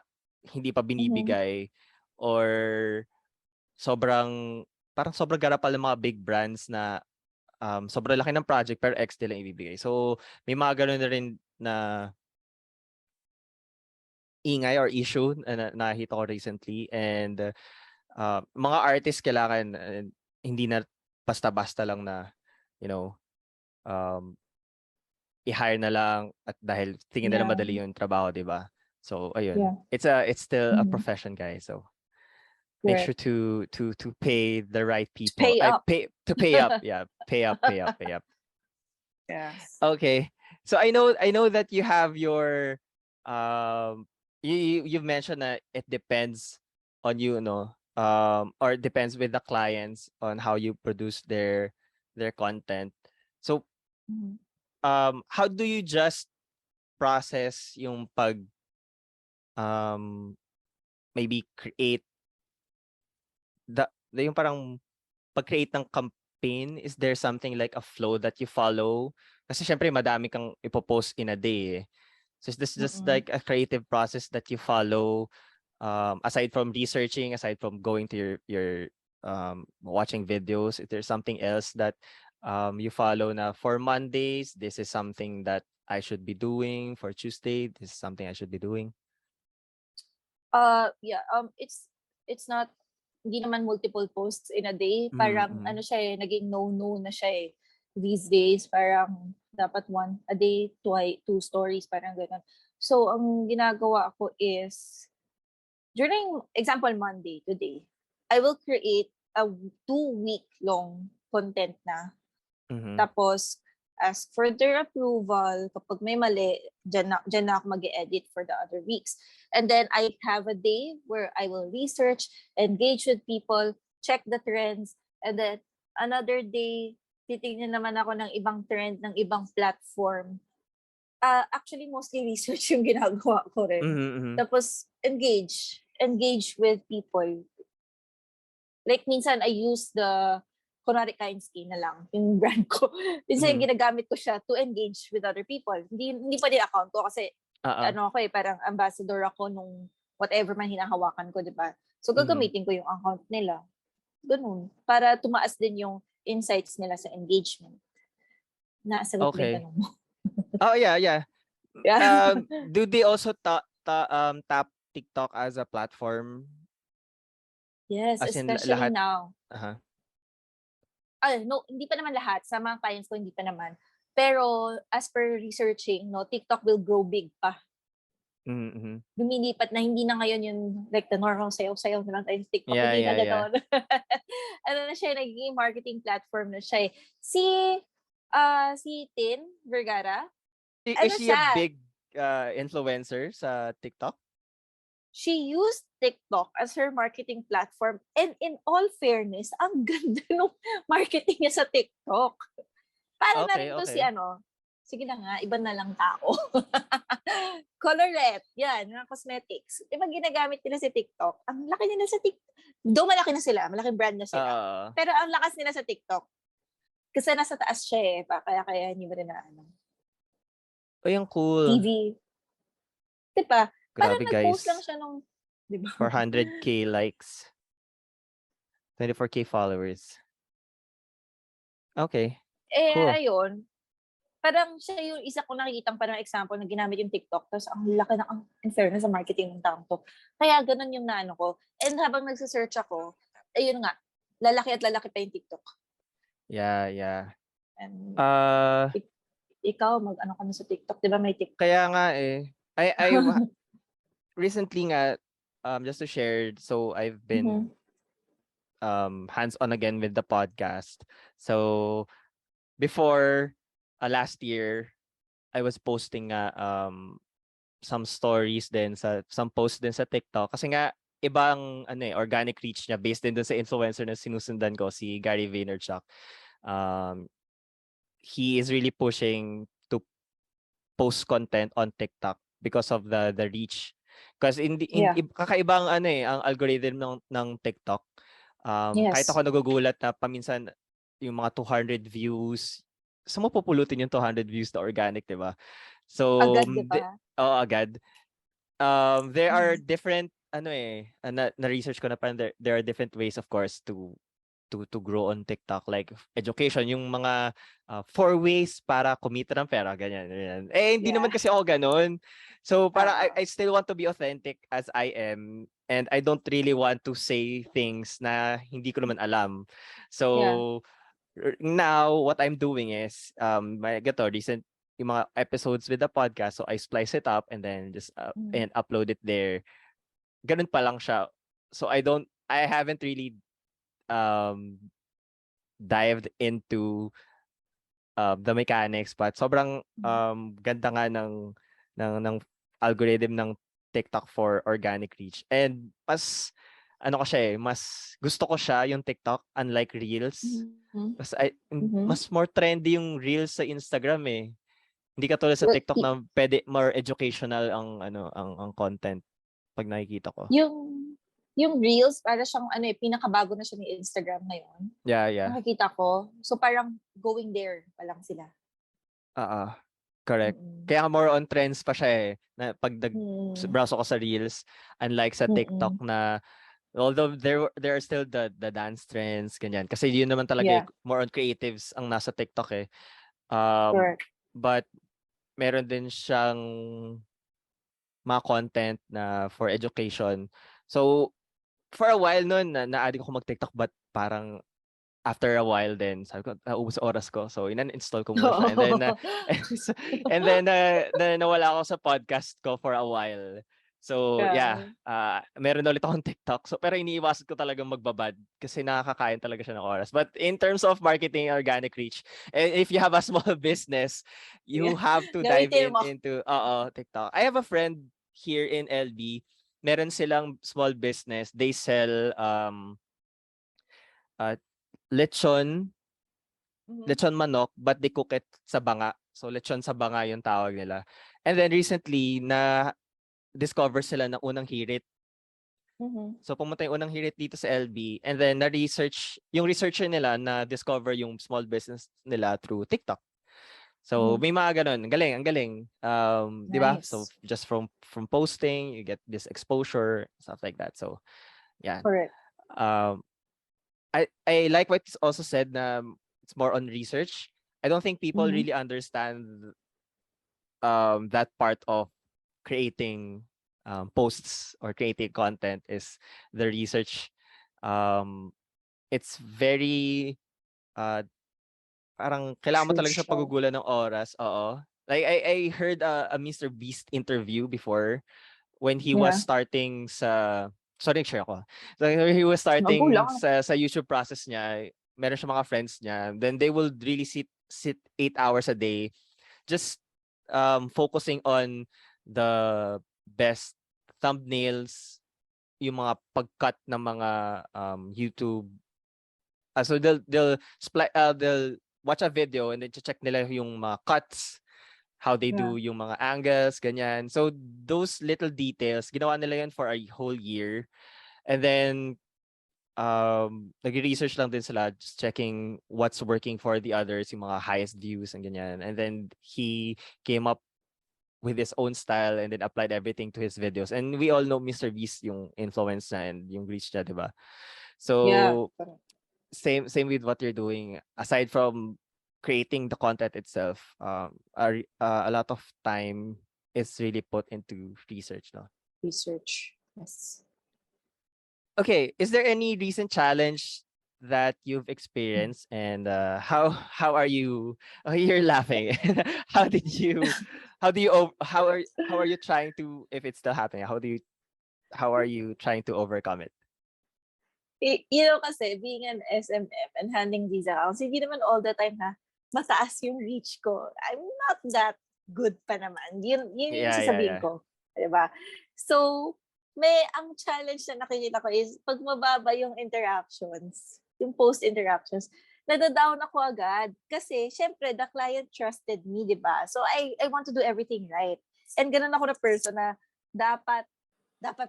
[SPEAKER 1] hindi pa
[SPEAKER 2] Mhm.
[SPEAKER 1] binibigay or sobrang parang sobrang garapal ng mga big brands na sobrang laki ng project pero ex-deal lang ibibigay. So may mga gano'n na rin na ingay or issue na nakita ko recently. And mga artists kailangan hindi na basta-basta lang na you know um i-hire na lang at dahil tingin nila
[SPEAKER 2] Yeah.
[SPEAKER 1] madali yung trabaho, 'di ba? So ayun.
[SPEAKER 2] Yeah.
[SPEAKER 1] It's still a
[SPEAKER 2] Mhm.
[SPEAKER 1] profession, guys. So make sure
[SPEAKER 2] Correct.
[SPEAKER 1] to pay the right people.
[SPEAKER 2] Pay
[SPEAKER 1] I
[SPEAKER 2] up.
[SPEAKER 1] pay to pay up. Yeah, pay up, pay up, pay up.
[SPEAKER 2] Yeah.
[SPEAKER 1] Okay. So I know that you have your um you've mentioned that it depends on you, no? Or depends with the clients on how you produce their content. So
[SPEAKER 2] Mhm.
[SPEAKER 1] how do you just process yung pag um maybe create yung parang pag-create ng campaign? Is there something like a flow that you follow? Kasi syempre madami kang ipopost in a day eh. So is this just
[SPEAKER 2] Mm-mm.
[SPEAKER 1] like a creative process that you follow, aside from researching, aside from going to your watching videos? Is there something else that you follow na for Mondays, this is something that I should be doing. For Tuesday, this is something I should be doing.
[SPEAKER 2] Yeah, it's not, hindi naman multiple posts in a day. Parang
[SPEAKER 1] Mm-hmm.
[SPEAKER 2] ano siya eh, naging no-no na siya eh. These days, parang dapat one a day, two stories, parang gano'n. So, ang ginagawa ko is, during, example, Monday, today, I will create a 2-week long content na.
[SPEAKER 1] Mm-hmm.
[SPEAKER 2] Tapos, ask for their approval. Kapag may mali, dyan na ako mag-edit for the other weeks. And then, I have a day where I will research, engage with people, check the trends, and then, another day, titignan naman ako ng ibang trend, ng ibang platform. Actually, mostly research yung ginagawa ko rin.
[SPEAKER 1] Mm-hmm.
[SPEAKER 2] Tapos, engage with people. Like, minsan, I use kunwari Skin na lang, yung brand ko. Minsan, ginagamit ko siya to engage with other people. Hindi pa din account ko kasi, ano ako parang ambassador ako nung whatever man hinahawakan ko, di ba? So, gagamitin ko yung account nila. Ganun. Para tumaas din yung insights nila sa engagement. Nasagot ba yung
[SPEAKER 1] Okay.
[SPEAKER 2] tanong mo?
[SPEAKER 1] Oh yeah, yeah.
[SPEAKER 2] Yeah.
[SPEAKER 1] Do they also tap TikTok as a platform?
[SPEAKER 2] Yes,
[SPEAKER 1] As in
[SPEAKER 2] especially
[SPEAKER 1] lahat?
[SPEAKER 2] now.
[SPEAKER 1] Uh-huh.
[SPEAKER 2] No, hindi pa naman lahat. Sa mga clients ko, hindi pa naman. Pero, as per researching, no, TikTok will grow big pa.
[SPEAKER 1] Mm-hmm.
[SPEAKER 2] Lumilipat na, hindi na ngayon yung like the normal sayaw-sayaw na lang tayo sa TikTok.
[SPEAKER 1] Yeah,
[SPEAKER 2] Hindi na
[SPEAKER 1] yeah, yeah.
[SPEAKER 2] gano'n. Ano na siya, naging marketing platform na siya eh. Si Tin Vergara,
[SPEAKER 1] Is
[SPEAKER 2] ano
[SPEAKER 1] she a
[SPEAKER 2] siya,
[SPEAKER 1] big influencer sa TikTok?
[SPEAKER 2] she used TikTok as her marketing platform. And in all fairness, ang ganda ng marketing niya sa TikTok. Para na
[SPEAKER 1] Okay,
[SPEAKER 2] rin to si
[SPEAKER 1] okay.
[SPEAKER 2] sige na nga, iba na lang tao. Colorette, yan, mga cosmetics. Diba ginagamit nila sa TikTok? Ang laki nila sa TikTok. Though malaki na sila, malaking brand na sila. Pero ang lakas nila sa TikTok. Kasi nasa taas siya eh, kaya hindi mo rin na
[SPEAKER 1] Oh, yung cool.
[SPEAKER 2] TV. Diba? Parang
[SPEAKER 1] Grabe,
[SPEAKER 2] nag-post
[SPEAKER 1] guys.
[SPEAKER 2] lang siya nung, diba?
[SPEAKER 1] 400k likes. 24k followers. Okay. Cool.
[SPEAKER 2] Ayun. Parang siya yung isa ko nakikitang parang example na ginamit yung TikTok. Tapos ang laki ng in fairness sa marketing ng taong to. Kaya ganun yung naano ko. And habang nagsisearch ako, ayun nga, lalaki at lalaki pa yung TikTok.
[SPEAKER 1] Yeah, yeah.
[SPEAKER 2] And ikaw, mag-ano ka na sa TikTok? Di ba may TikTok?
[SPEAKER 1] Kaya nga eh. I recently nga, just to share, so I've been hands-on again with the podcast. So before last year, I was posting some stories din some posts din sa TikTok kasi nga ibang organic reach niya based din dun sa influencer na sinusundan ko, si Gary Vaynerchuk. He is really pushing to post content on TikTok because of the reach. Because kakaibang ang algorithm ng TikTok. Kahit ako nagugulat na paminsan yung mga 200 views, saan mo pupulutin yung 200 views na organic, di ba? So,
[SPEAKER 2] agad, di ba?
[SPEAKER 1] Agad. There are different, na-research ko na parang there are different ways, of course, to grow on TikTok, like education, yung mga 4 ways para kumita ng pera, ganyan. Hindi naman kasi ako ganun. So, para I still want to be authentic as I am, and I don't really want to say things na hindi ko naman alam. So, now what I'm doing is my gato recent yung mga episodes with the podcast, so I splice it up and then just and upload it there. Ganun pa lang siya. So I haven't really um dived into the mechanics, but sobrang ganda nga ng algorithm ng TikTok for organic reach. And mas ano ko siya mas gusto ko siya yung TikTok unlike Reels. Mas mas more trendy yung Reels sa Instagram eh. Hindi katulad sa TikTok na pwede more educational ang content pag nakikita ko.
[SPEAKER 2] Yung Reels, para siyang pinakabago na siya ni Instagram ngayon.
[SPEAKER 1] Yeah.
[SPEAKER 2] Nakikita ko. So parang going there pa lang sila.
[SPEAKER 1] Correct. Kaya more on trends pa siya eh. Na pag browse ako sa Reels, unlike sa TikTok na although there are still the dance trends, ganyan. Kasi yun naman talaga more on creatives ang nasa TikTok eh. But meron din siyang mga content na for education. So, for a while noon, na-add ko mag-TikTok but parang after a while then sabi ko naubos oras ko, so in-uninstall ko muna siya, and then nawala ako sa podcast ko for a while. So meron ulit akong TikTok, so pero iniiwasan ko talagang magbabad kasi nakakakain talaga siya ng oras. But in terms of marketing organic reach, if you have a small business, you have to dive into TikTok. I have a friend here in LB, meron silang small business, they sell lechon manok, but they cook it sa banga. So lechon sa banga yung tawag nila. And then recently na discover sila ng unang hirit. So pumunta yung unang hirit dito sa LB, and then yung researcher nila na discover yung small business nila through TikTok. So may mga ganun, ang galing. Nice. 'Di ba? So just from posting, you get this exposure, stuff like that. So yeah.
[SPEAKER 2] Correct.
[SPEAKER 1] I like what is also said na it's more on research. I don't think people really understand that part of creating posts or creating content is the research. It's very parang kailangan mo talaga sa pagugulan ng oras. Like I heard a Mr. Beast interview before when he was starting sa share ako. So he was starting sa YouTube process niya. Meron siya mga friends niya. Then they will really sit 8 hours a day just focusing on the best thumbnails, yung mga pag-cut ng mga YouTube. So they'll watch a video and then check nila yung mga cuts, how they do yung mga angles, ganyan. So those little details, ginawa nila yun for a whole year. And then nag-research lang din sila, just checking what's working for the others, yung mga highest views and ganyan. And then he came up with his own style and then applied everything to his videos. And we all know Mr. Beast yung influence niya and yung reach niya, diba? So same with what you're doing. Aside from creating the content itself, a lot of time is really put into research, no?
[SPEAKER 2] Research, yes.
[SPEAKER 1] Okay, is there any recent challenge that you've experienced, and how are you? Oh, you're laughing. How are you trying to, if it's still happening? How are you trying to overcome it?
[SPEAKER 2] Kasi being an SMM and handling these accounts, hindi naman all the time na mataas yung reach ko. I'm not that good pa naman. Yun yung sasabihin ko. Diba? So, ang challenge na nakikita ko is pag mababa yung interactions, yung post interactions, nadadown ako agad. Kasi, syempre, the client trusted me, diba? So, I want to do everything right. And ganun ako na person na dapat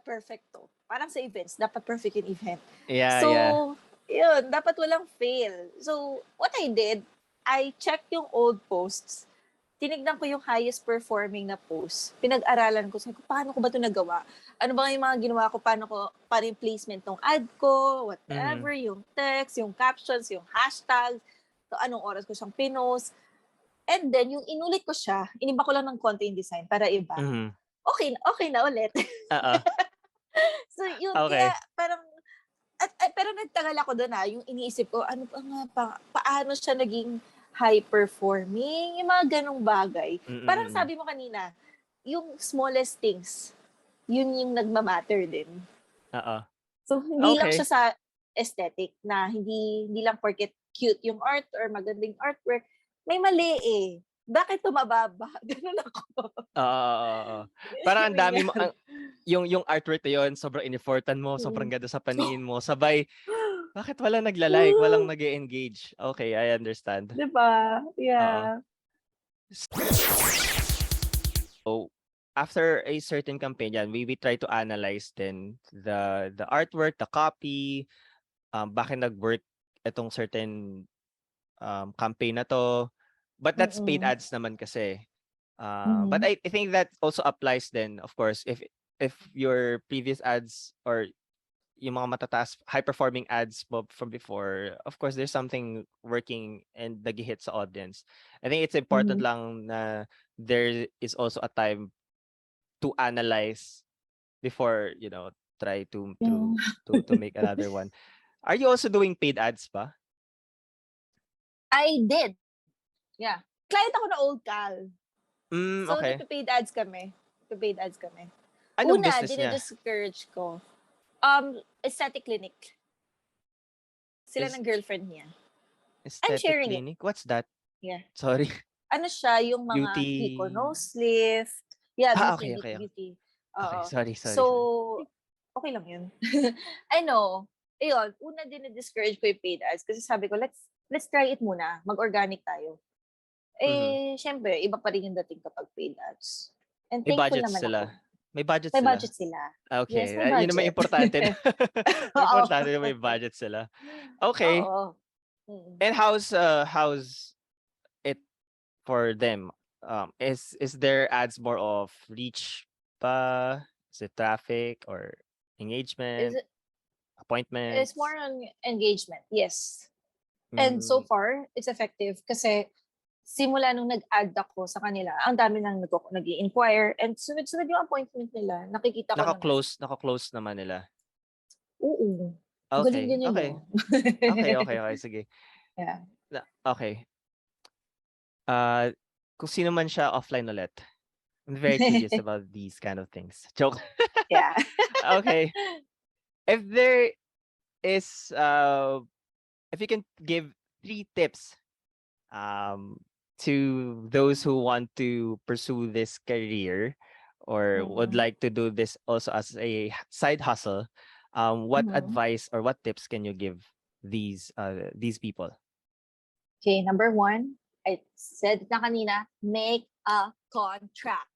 [SPEAKER 2] perfecto. Parang sa events, dapat perfect yung event. Yun, dapat walang fail. So, what I did, I checked yung old posts. Tinignan ko yung highest performing na post. Pinag-aralan ko. Sabi ko, paano ko ba ito nagawa? Ano ba yung mga ginawa ko? Paano yung placement ng ad ko? Whatever, yung text, yung captions, yung hashtags. So, anong oras ko siyang pinost. And then, yung inulit ko siya, iniba ko lang ng konti yung design para iba. Okay na ulit. So, yun, kaya parang Pero nagtagal ako doon yung iniisip ko, ano pa nga paano siya naging high performing, yung mga ganong bagay. Parang
[SPEAKER 1] Mm.
[SPEAKER 2] sabi mo kanina, yung smallest things, yun yung nagmamatter din.
[SPEAKER 1] Oo.
[SPEAKER 2] So, hindi lang
[SPEAKER 1] Okay.
[SPEAKER 2] siya sa aesthetic na hindi lang porket cute yung art or magandang artwork. May mali eh. Bakit tumababa? Ganun ako.
[SPEAKER 1] Oo. Parang ang
[SPEAKER 2] Yung
[SPEAKER 1] dami mo
[SPEAKER 2] nangyari.
[SPEAKER 1] yung artwork na yun, sobrang in-effortan mo, sobrang
[SPEAKER 2] Mm.
[SPEAKER 1] ganda sa paningin mo. Sabay, bakit walang nagla-like, walang nag-e-engage? Okay, I understand.
[SPEAKER 2] Diba?
[SPEAKER 1] Oo.
[SPEAKER 2] Yeah.
[SPEAKER 1] So, after a certain campaign yan, we try to analyze then the artwork, the copy, bakit nag-work itong certain campaign na to. But that's paid
[SPEAKER 2] Mm-mm.
[SPEAKER 1] ads naman kasi. But
[SPEAKER 2] Mhm.
[SPEAKER 1] I think that also applies then, of course, if your previous ads or yung mga matataas, high-performing ads mo from before, of course, there's something working and nag-hit sa audience. I think it's important
[SPEAKER 2] Mhm.
[SPEAKER 1] lang na there is also a time to analyze before, try to
[SPEAKER 2] Yeah.
[SPEAKER 1] to to make another one. Are you also doing paid ads pa?
[SPEAKER 2] I did. Yeah. Client ako na Old Cal. So,
[SPEAKER 1] Okay.
[SPEAKER 2] nagpa-paid ads kami. Nagpa-paid ads kami.
[SPEAKER 1] Anong
[SPEAKER 2] Una,
[SPEAKER 1] business niya?
[SPEAKER 2] dinidiscourage ko. Aesthetic clinic. Sila
[SPEAKER 1] Is
[SPEAKER 2] ng girlfriend niya. I'm
[SPEAKER 1] aesthetic
[SPEAKER 2] sharing it.
[SPEAKER 1] clinic? What's that?
[SPEAKER 2] Yeah.
[SPEAKER 1] Sorry.
[SPEAKER 2] Ano siya, yung mga Kiko
[SPEAKER 1] Beauty.
[SPEAKER 2] nose lift. Yeah, beauty,
[SPEAKER 1] Okay,
[SPEAKER 2] beauty,
[SPEAKER 1] okay.
[SPEAKER 2] beauty.
[SPEAKER 1] Okay,
[SPEAKER 2] Oo.
[SPEAKER 1] sorry.
[SPEAKER 2] So, okay lang yun. I know. Ayun, una dinidiscourage ko yung paid ads kasi sabi ko, let's try it muna. Mag-organic tayo.
[SPEAKER 1] Mhm.
[SPEAKER 2] Syempre, iba pa rin yung dating kapag paid ads. And
[SPEAKER 1] May
[SPEAKER 2] thankful
[SPEAKER 1] budgets
[SPEAKER 2] naman ako.
[SPEAKER 1] sila. May budget
[SPEAKER 2] May
[SPEAKER 1] sila.
[SPEAKER 2] budget sila. Yes,
[SPEAKER 1] Okay,
[SPEAKER 2] may
[SPEAKER 1] yun naman
[SPEAKER 2] budget.
[SPEAKER 1] importante na.
[SPEAKER 2] Oo.
[SPEAKER 1] Importante na may budget sila. Okay.
[SPEAKER 2] Oo. Mm.
[SPEAKER 1] And how's it for them? Is their ads more of reach pa? Is it traffic or
[SPEAKER 2] Is
[SPEAKER 1] engagement,
[SPEAKER 2] it's more
[SPEAKER 1] appointments?
[SPEAKER 2] on engagement. Yes. And so
[SPEAKER 1] Mm,
[SPEAKER 2] far, it's effective kasi simula nung nag-add ako sa kanila, ang dami nang nag-i-inquire and sunod-sunod yung appointment nila. Nakikita ko naman.
[SPEAKER 1] naka-close naman nila.
[SPEAKER 2] Oo. Galing
[SPEAKER 1] Okay,
[SPEAKER 2] din yun,
[SPEAKER 1] okay.
[SPEAKER 2] no?
[SPEAKER 1] Okay, sige.
[SPEAKER 2] Yeah.
[SPEAKER 1] Okay. Uh, kung sino man siya offline ulit. I'm very curious about these kind of things. Joke.
[SPEAKER 2] Yeah.
[SPEAKER 1] Okay. If there is if you can give 3 tips um to those who want to pursue this career or would
[SPEAKER 2] Mm-mm.
[SPEAKER 1] like to do this also as a side hustle, what
[SPEAKER 2] Mhm.
[SPEAKER 1] advice or what tips can you give these people?
[SPEAKER 2] Okay, number 1, I said na kanina, make a contract.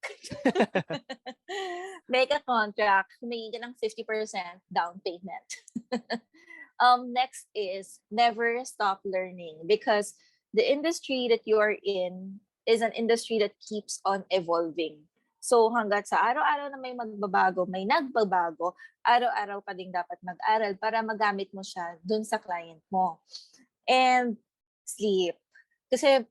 [SPEAKER 2] Make a contract. Humingi ka ng 50% down payment. Next is never stop learning because the industry that you are in is an industry that keeps on evolving. So hanggat sa araw-araw na may magbabago, may nagbabago, araw-araw ka ding dapat mag-aral para magamit mo siya dun sa client mo. And sleep. Kasi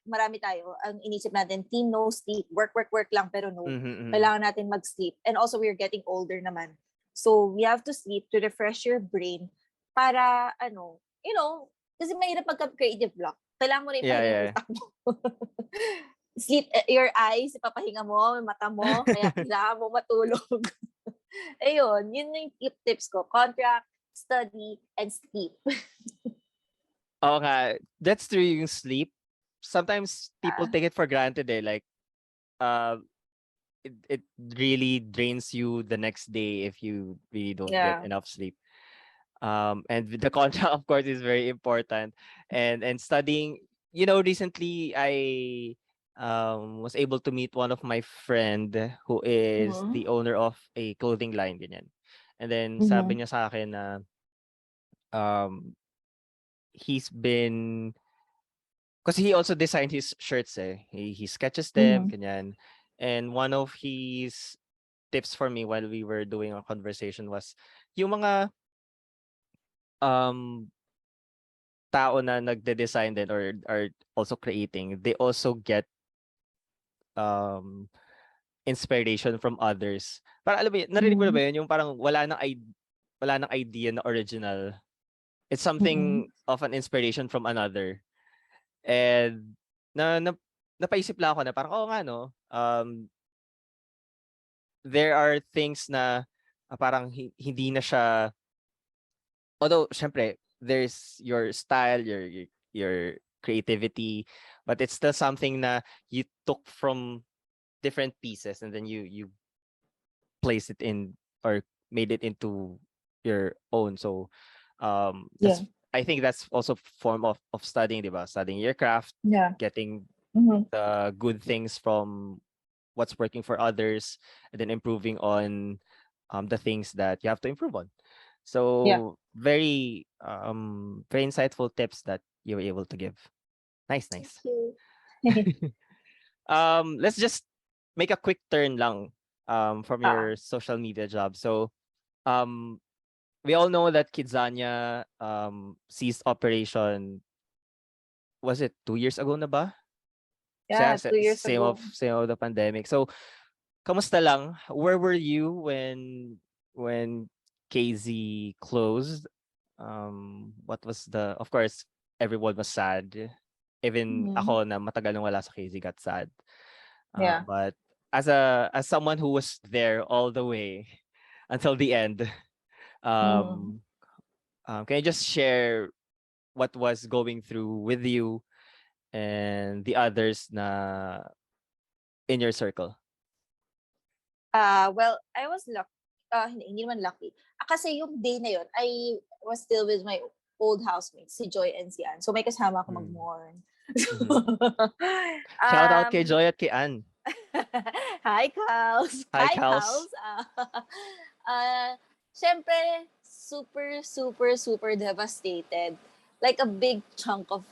[SPEAKER 2] marami tayo, ang inisip natin, team no sleep, work lang, pero no.
[SPEAKER 1] Mm-hmm.
[SPEAKER 2] Kailangan natin mag-sleep. And also, we're getting older naman. So, we have to sleep to refresh your brain para, kasi mahirap magka-creative block. Kailangan mo na
[SPEAKER 1] Yeah,
[SPEAKER 2] ipahinga yung
[SPEAKER 1] yeah.
[SPEAKER 2] utak mo. Sleep, your eyes, ipapahinga mo, yung mata mo, kaya kailangan mo matulog. Ayun, yun yung tips ko. Contract, study, and sleep.
[SPEAKER 1] Oo nga, that's true yung sleep. Sometimes people take it for granted like uh it really drains you the next day if you really don't get
[SPEAKER 2] Yeah.
[SPEAKER 1] enough sleep. And the contract of course is very important and studying, recently I was able to meet one of my friend who is
[SPEAKER 2] Mhm.
[SPEAKER 1] the owner of a clothing line ganyan. And then sabi
[SPEAKER 2] Mhm.
[SPEAKER 1] niya sa akin na um he's been because he also designed his shirts he sketches them
[SPEAKER 2] Mhm.
[SPEAKER 1] ganyan. And one of his tips for me while we were doing our conversation was yung mga um tao na nagde-design din or are also creating, they also get um inspiration from others. Para alam mo yun, narinig mo na
[SPEAKER 2] Mhm.
[SPEAKER 1] ba yun? Yung parang wala nang wala nang idea na original. It's
[SPEAKER 2] Mm-mm.
[SPEAKER 1] something of an inspiration from another. And na napaisip lang ako na parang, oo nga, no? There are things na parang hindi na siya, although syempre there's your style, your creativity, but it's still something na you took from different pieces and then you place it in or made it into your own. So
[SPEAKER 2] Yeah.
[SPEAKER 1] that's, I think that's also form of studying, diba? Studying your craft,
[SPEAKER 2] Yeah.
[SPEAKER 1] getting
[SPEAKER 2] Mm-hmm.
[SPEAKER 1] the good things from what's working for others, and then improving on the things that you have to improve on.
[SPEAKER 2] Yeah.
[SPEAKER 1] So very insightful tips that you were able to give. Nice,
[SPEAKER 2] Thank
[SPEAKER 1] nice.
[SPEAKER 2] you.
[SPEAKER 1] Let's just make a quick turn lang from
[SPEAKER 2] Ah,
[SPEAKER 1] your social media job. So um we all know that Kidzania ceased operation, was it 2 years ago na ba?
[SPEAKER 2] yeah, 2 years ago.
[SPEAKER 1] Same of the pandemic. So kamusta lang? Where were you when KZ closed? What was the, of course, everyone was sad. Even
[SPEAKER 2] Mm-hmm.
[SPEAKER 1] ako na matagal nang wala sa KZ got sad.
[SPEAKER 2] Yeah.
[SPEAKER 1] But as someone who was there all the way until the end,
[SPEAKER 2] Mm-hmm.
[SPEAKER 1] um, can you just share what was going through with you and the others na in your circle?
[SPEAKER 2] Well, I was lucky. Hindi naman lucky. Kasi yung day na yun, I was still with my old housemates, si Joy and si Ann. So may kasama ako
[SPEAKER 1] Mm.
[SPEAKER 2] mag-mourn.
[SPEAKER 1] Mhm. Shout out kay
[SPEAKER 2] um,
[SPEAKER 1] Joy at kay Ann.
[SPEAKER 2] Hi, Kals.
[SPEAKER 1] Hi,
[SPEAKER 2] Hi,
[SPEAKER 1] Kals.
[SPEAKER 2] Kals. Syempre, super, super, super devastated. Like a big chunk of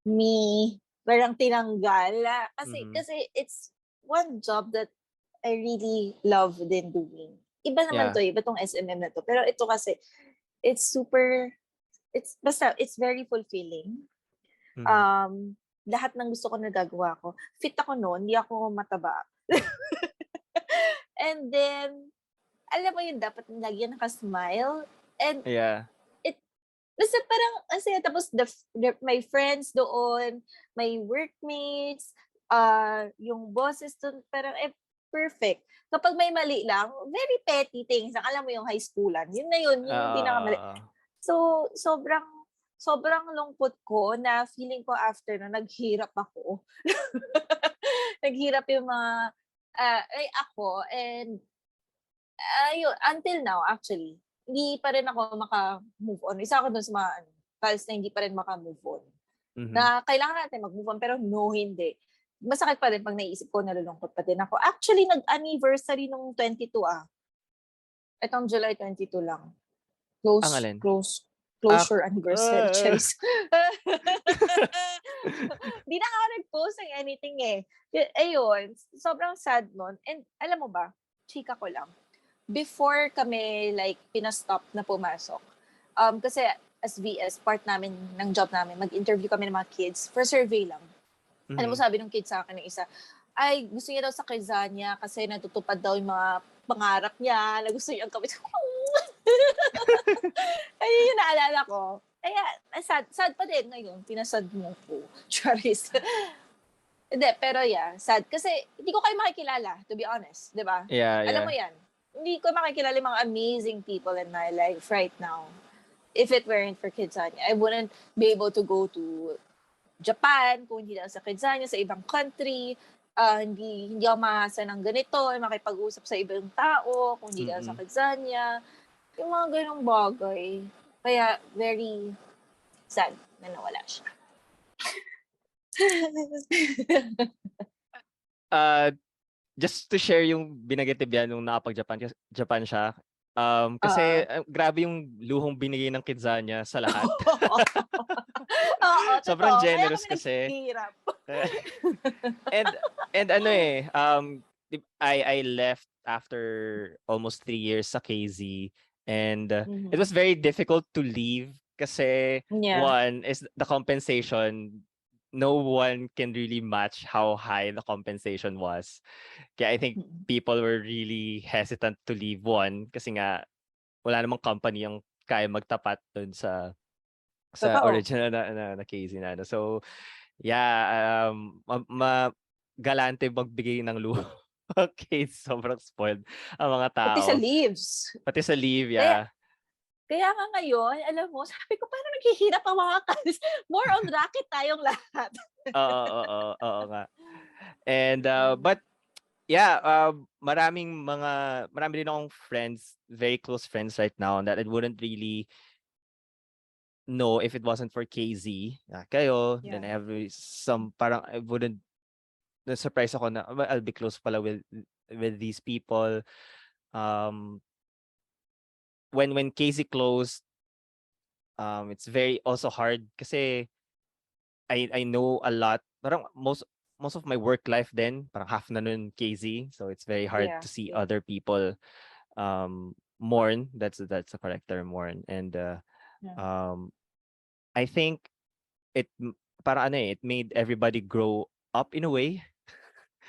[SPEAKER 2] me parang tinanggal. Kasi,
[SPEAKER 1] Mhm.
[SPEAKER 2] kasi it's one job that I really love din doing. Iba naman
[SPEAKER 1] Yeah.
[SPEAKER 2] to, iba tong SMM na to. Pero ito kasi, it's super, basta, it's very fulfilling.
[SPEAKER 1] Mhm.
[SPEAKER 2] Lahat ng gusto ko nagagawa ko. Fit ako noon, hindi ako mataba. And then, alam mo yun, dapat lagi nakasmile. And
[SPEAKER 1] Yeah.
[SPEAKER 2] it, basta parang, ang saya. Tapos, my friends doon, my workmates, yung bosses doon, parang, perfect. Kapag may mali lang, very petty things. Ang alam mo yung high schoolan, yun na yun, yun yung pinakamali.
[SPEAKER 1] Uh,
[SPEAKER 2] So, sobrang lungkot ko na feeling ko after na naghirap ako. Naghirap yung mga, ay ako, and ayun, until now, actually, hindi pa rin ako maka-move on. Isa ako dun sa mga, files na hindi pa rin maka-move on.
[SPEAKER 1] mhm.
[SPEAKER 2] Na kailangan natin mag-move on, pero no, hindi. Masakit pa rin pag naisip ko, nalulungkot pa din ako. Actually, nag-anniversary nung 22 ah. Itong July 22 lang.
[SPEAKER 1] Ang alin? Ah,
[SPEAKER 2] Closure anniversary.
[SPEAKER 1] uh,
[SPEAKER 2] Charis. Di na ako nag-post ng anything eh. Ayun, sobrang sad nun. And alam mo ba, chika ko lang, before kami like pinastop na pumasok, kasi as VS, part namin ng job namin, mag-interview kami ng mga kids for survey lang. Alam mo,
[SPEAKER 1] mhm.
[SPEAKER 2] sabi ng kid sa akin ng isa, ay, gusto niya daw sa Kidzania kasi natutupad daw yung mga pangarap niya, na gusto niya ang kapit. Ayun yung naalala ko. Kaya, sad pa din ngayon, pinasad mo ko. Charis. Hindi, pero yeah, sad. Kasi hindi ko kayo makikilala, to be honest. Di ba?
[SPEAKER 1] Yeah,
[SPEAKER 2] Alam
[SPEAKER 1] yeah.
[SPEAKER 2] mo yan. Hindi ko makikilala yung mga amazing people in my life right now. If it weren't for Kidzania, I wouldn't be able to go to Japan, kung hindi lang sa Kidzania, sa ibang country. Hindi ako mahasa ng ganito, makipag-usap sa ibang tao, kung hindi lang sa
[SPEAKER 1] Mm.
[SPEAKER 2] Kidzania. Yung mga ganong bagay. Kaya, very sad na nawala siya.
[SPEAKER 1] Just to share yung binanggit ni Bian nung nakapag-Japan Japan siya.
[SPEAKER 2] Oo.
[SPEAKER 1] Kasi grabe yung luhong binigay ng Kidzania sa lahat.
[SPEAKER 2] Oo,
[SPEAKER 1] Sobrang
[SPEAKER 2] totoo. Kaya
[SPEAKER 1] generous
[SPEAKER 2] kami
[SPEAKER 1] kasi.
[SPEAKER 2] naghihirap.
[SPEAKER 1] and and ano eh, I left after almost 3 years sa KZ, and it was
[SPEAKER 2] Mhm.
[SPEAKER 1] very difficult to leave kasi
[SPEAKER 2] Yeah.
[SPEAKER 1] one is the compensation. No one can really match how high the compensation was. Kaya I think
[SPEAKER 2] Mm.
[SPEAKER 1] people were really hesitant to leave, one kasi nga wala namang company yung kaya magtapat dun sa
[SPEAKER 2] Totoo.
[SPEAKER 1] original na Casey na ano. So, yeah, galante magbigay ng luho. Okay, sobrang spoiled ang mga
[SPEAKER 2] Pati sa
[SPEAKER 1] tao.
[SPEAKER 2] leaves.
[SPEAKER 1] Pati sa leave,
[SPEAKER 2] Kaya
[SPEAKER 1] yeah.
[SPEAKER 2] kaya nga ngayon, alam mo, sabi ko parang naghihirap ang mga kalis. More on racket tayong lahat.
[SPEAKER 1] Oo nga. And but yeah, marami din akong friends, very close friends right now that I wouldn't really know if it wasn't for KZ. Kayo, then
[SPEAKER 2] Yeah.
[SPEAKER 1] I have some parang I wouldn't na-surprise ako na I'll be close pala with these people. Um when KZ closed, it's very also hard kasi I know a lot. Parang most of my work life then, parang half na nun KZ. So it's very hard
[SPEAKER 2] Yeah.
[SPEAKER 1] to see
[SPEAKER 2] Yeah.
[SPEAKER 1] other people mourn. That's the correct term, mourn. And
[SPEAKER 2] Yeah.
[SPEAKER 1] um I think parang ano it made everybody grow up in a way.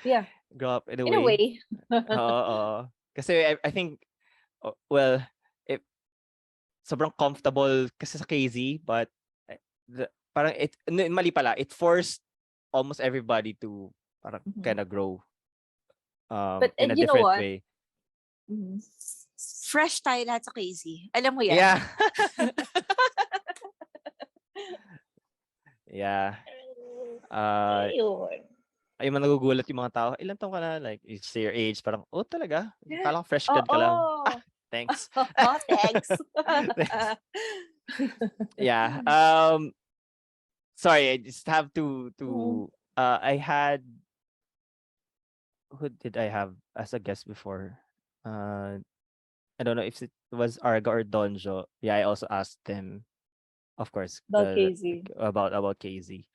[SPEAKER 2] Yeah.
[SPEAKER 1] Grow up in a
[SPEAKER 2] In a
[SPEAKER 1] way.
[SPEAKER 2] way.
[SPEAKER 1] Oo. Kasi I think well, if sobrang comfortable kasi sa KZ, but parang mali pala, it forced almost everybody to parang
[SPEAKER 2] Mhm.
[SPEAKER 1] kind of grow
[SPEAKER 2] But
[SPEAKER 1] in a
[SPEAKER 2] and you know
[SPEAKER 1] different
[SPEAKER 2] what?
[SPEAKER 1] way.
[SPEAKER 2] Mhm. Fresh tayo lahat sa Casey. Alam mo yan.
[SPEAKER 1] Yeah. Yeah.
[SPEAKER 2] Ayun.
[SPEAKER 1] Ay nagugulat yung mga tao. Ilan taon ka na? Like, it's your age. Parang, oh talaga? Kala ko fresh grad ka lang. Ah,
[SPEAKER 2] Oo.
[SPEAKER 1] thanks.
[SPEAKER 2] Thanks.
[SPEAKER 1] Thanks. Yeah. Sorry, I just have
[SPEAKER 2] Mm.
[SPEAKER 1] I had who did I have as a guest before? I don't know if it was Arga or Donjo. Yeah, I also asked them, of course,
[SPEAKER 2] About Casey.
[SPEAKER 1] about KZ.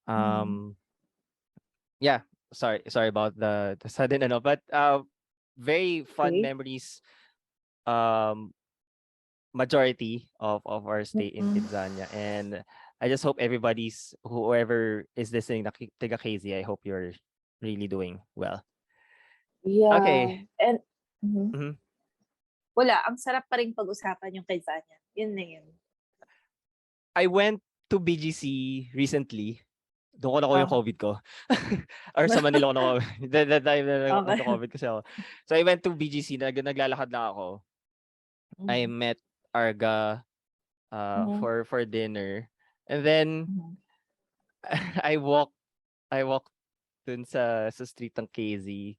[SPEAKER 2] Mhm.
[SPEAKER 1] Yeah, sorry about the sudden ano, but very fun
[SPEAKER 2] Okay.
[SPEAKER 1] memories. Um, Majority of our stay in
[SPEAKER 2] Mm.
[SPEAKER 1] Kidzania, and I just hope whoever is listening na taga KZ, I hope you're really doing well.
[SPEAKER 2] Yeah.
[SPEAKER 1] Okay.
[SPEAKER 2] And mhm.
[SPEAKER 1] Mhm.
[SPEAKER 2] Wala, ang sarap pa ring pag-usapan yung Kidzania. Yun na yun.
[SPEAKER 1] I went to BGC recently. Doon ko nakuha yung
[SPEAKER 2] Oh.
[SPEAKER 1] COVID ko. Or sa Manila ko nakuha. That time na
[SPEAKER 2] Okay.
[SPEAKER 1] nagka-COVID kasi ako. So I went to BGC, naglalakad lang ako. I
[SPEAKER 2] Mhm.
[SPEAKER 1] met Arga
[SPEAKER 2] Mhm.
[SPEAKER 1] for dinner. And then
[SPEAKER 2] Mhm.
[SPEAKER 1] I walked dun sa street ng KZ.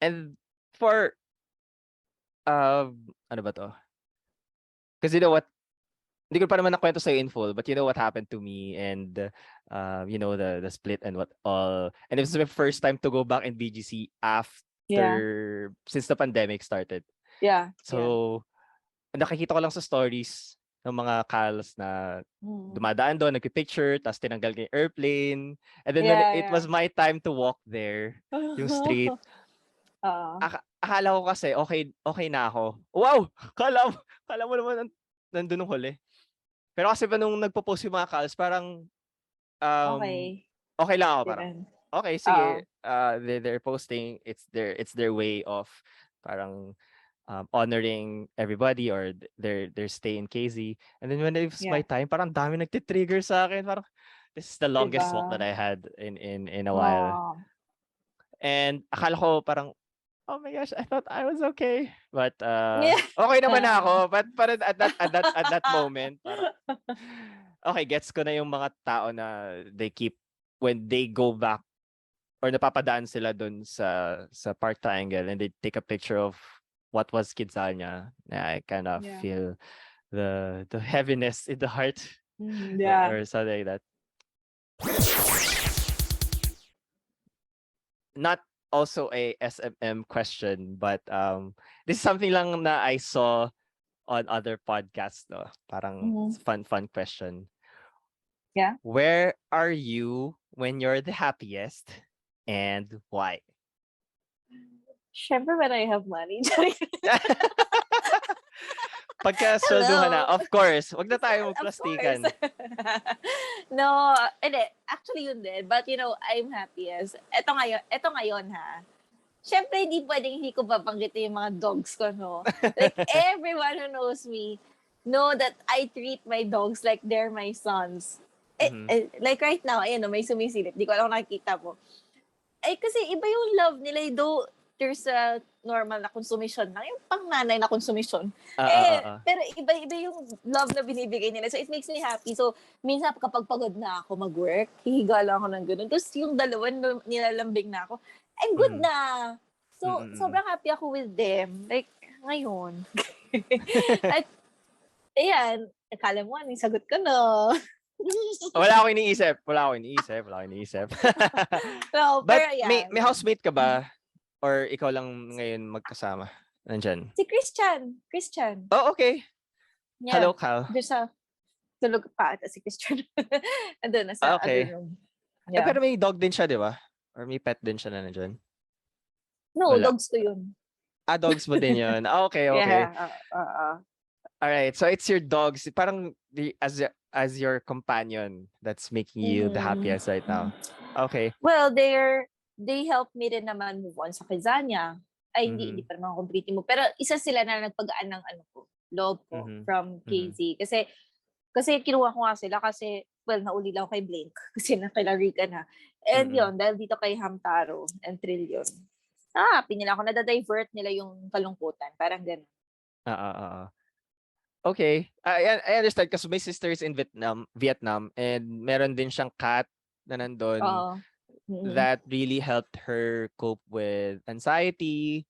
[SPEAKER 1] And for ano ba to? Kasi you know what? Hindi ko pa naman nakwento sa'yo in full, but you know what happened to me and you know the split and what all. And it was my first time to go back in BGC
[SPEAKER 2] Yeah.
[SPEAKER 1] since the pandemic started.
[SPEAKER 2] Yeah. Yeah.
[SPEAKER 1] So nakikita ko lang sa stories ng mga kals na
[SPEAKER 2] Mm.
[SPEAKER 1] dumadaan doon, nagpi-picture, tapos tinanggal yung airplane. And then when
[SPEAKER 2] Yeah,
[SPEAKER 1] it
[SPEAKER 2] yeah.
[SPEAKER 1] was my time to walk there, yung street,
[SPEAKER 2] Oo.
[SPEAKER 1] akala ko kasi okay na ako. Wow! Kala mo naman nandun nung huli. Pero kasi ba nung nagpo-post yung mga kals, parang
[SPEAKER 2] Okay.
[SPEAKER 1] okay lang ako parang.
[SPEAKER 2] Didn't.
[SPEAKER 1] Okay, sige.
[SPEAKER 2] Oo.
[SPEAKER 1] They're posting, it's their way of parang honoring everybody or their stay in KZ. And then when it was my
[SPEAKER 2] Yeah.
[SPEAKER 1] time, parang dami nagtitrigger sa akin. Parang this is the longest walk
[SPEAKER 2] Diba?
[SPEAKER 1] that I had in a while.
[SPEAKER 2] Oh.
[SPEAKER 1] And akala ko parang, oh my gosh, I thought I was okay. But
[SPEAKER 2] Yeah.
[SPEAKER 1] okay naman na ako. But parang at that moment, parang okay, gets ko na yung mga tao na they keep when they go back or napapadaan sila dun sa Park Triangle and they take a picture of what was Kidzania. I kind of
[SPEAKER 2] Yeah.
[SPEAKER 1] feel the heaviness in the heart
[SPEAKER 2] Yeah.
[SPEAKER 1] or something like that. Not also a SMM question, but this is something lang na I saw on other podcasts. No? Parang
[SPEAKER 2] Mhm.
[SPEAKER 1] fun question.
[SPEAKER 2] Yeah.
[SPEAKER 1] Where are you when you're the happiest and why?
[SPEAKER 2] Siyempre when I have money.
[SPEAKER 1] Pagka swelduhan na,
[SPEAKER 2] Hello.
[SPEAKER 1] of course, wag na tayo
[SPEAKER 2] Of course.
[SPEAKER 1] magplastikan.
[SPEAKER 2] No, hindi. Actually yun din. But you know, I'm happiest. Ito ngayon ha. syempre, hindi pwedeng hindi ko babanggitin yung mga dogs ko, no? Like, everyone who knows me know that I treat my dogs like they're my sons.
[SPEAKER 1] Mhm.
[SPEAKER 2] Like right now, ayan, no, may sumisilip. Di ko alam kung nakikita mo. Kasi iba yung love nila. Though there's a normal na konsumisyon lang. Yung pang nanay na konsumisyon.
[SPEAKER 1] Oo.
[SPEAKER 2] Pero iba yung love na binibigay nila. So, it makes me happy. So, minsan kapag pagod na ako mag-work, hihiga lang ako ng ganun. Tapos yung dalawa, nilalambing na ako. I'm good na. So, sobrang happy ako with them. Like, ngayon. At, ayan, akala mo, anong sagot ko, no?
[SPEAKER 1] Wala akong iniisip.
[SPEAKER 2] No,
[SPEAKER 1] But
[SPEAKER 2] pero yeah.
[SPEAKER 1] may housemate ka ba? Or ikaw lang ngayon magkasama? Nandyan?
[SPEAKER 2] Si Christian.
[SPEAKER 1] Oh, okay.
[SPEAKER 2] Yeah.
[SPEAKER 1] Hello, Cal.
[SPEAKER 2] Doon sa tulog pa ata si Christian. Andun na sa
[SPEAKER 1] Okay.
[SPEAKER 2] other room.
[SPEAKER 1] Yeah. Pero may dog din siya, di ba? Or may pet din siya na nandyan?
[SPEAKER 2] No,
[SPEAKER 1] Wala.
[SPEAKER 2] dogs ko yun.
[SPEAKER 1] Dogs mo din yun. Okay.
[SPEAKER 2] Yeah.
[SPEAKER 1] Alright, so it's your dogs. Parang as your companion that's making you the happiest right now. Okay.
[SPEAKER 2] Well, they help me rin naman move on sa Kidzania. Ay, hindi pa naman complete mo. Pero isa sila na nagpagaan ng loob ko from KZ. Kasi kinuha ko nga sila kasi, well, nauli lang kay Blink kasi nakilarica na. And yun, dahil dito kay Hamtaro and Trillion. Happy nila ako. Nada-divert nila yung kalungkutan. Parang gano'n.
[SPEAKER 1] Okay. I understand kasi my sister is in Vietnam and meron din siyang cat na nandun that really helped her cope with anxiety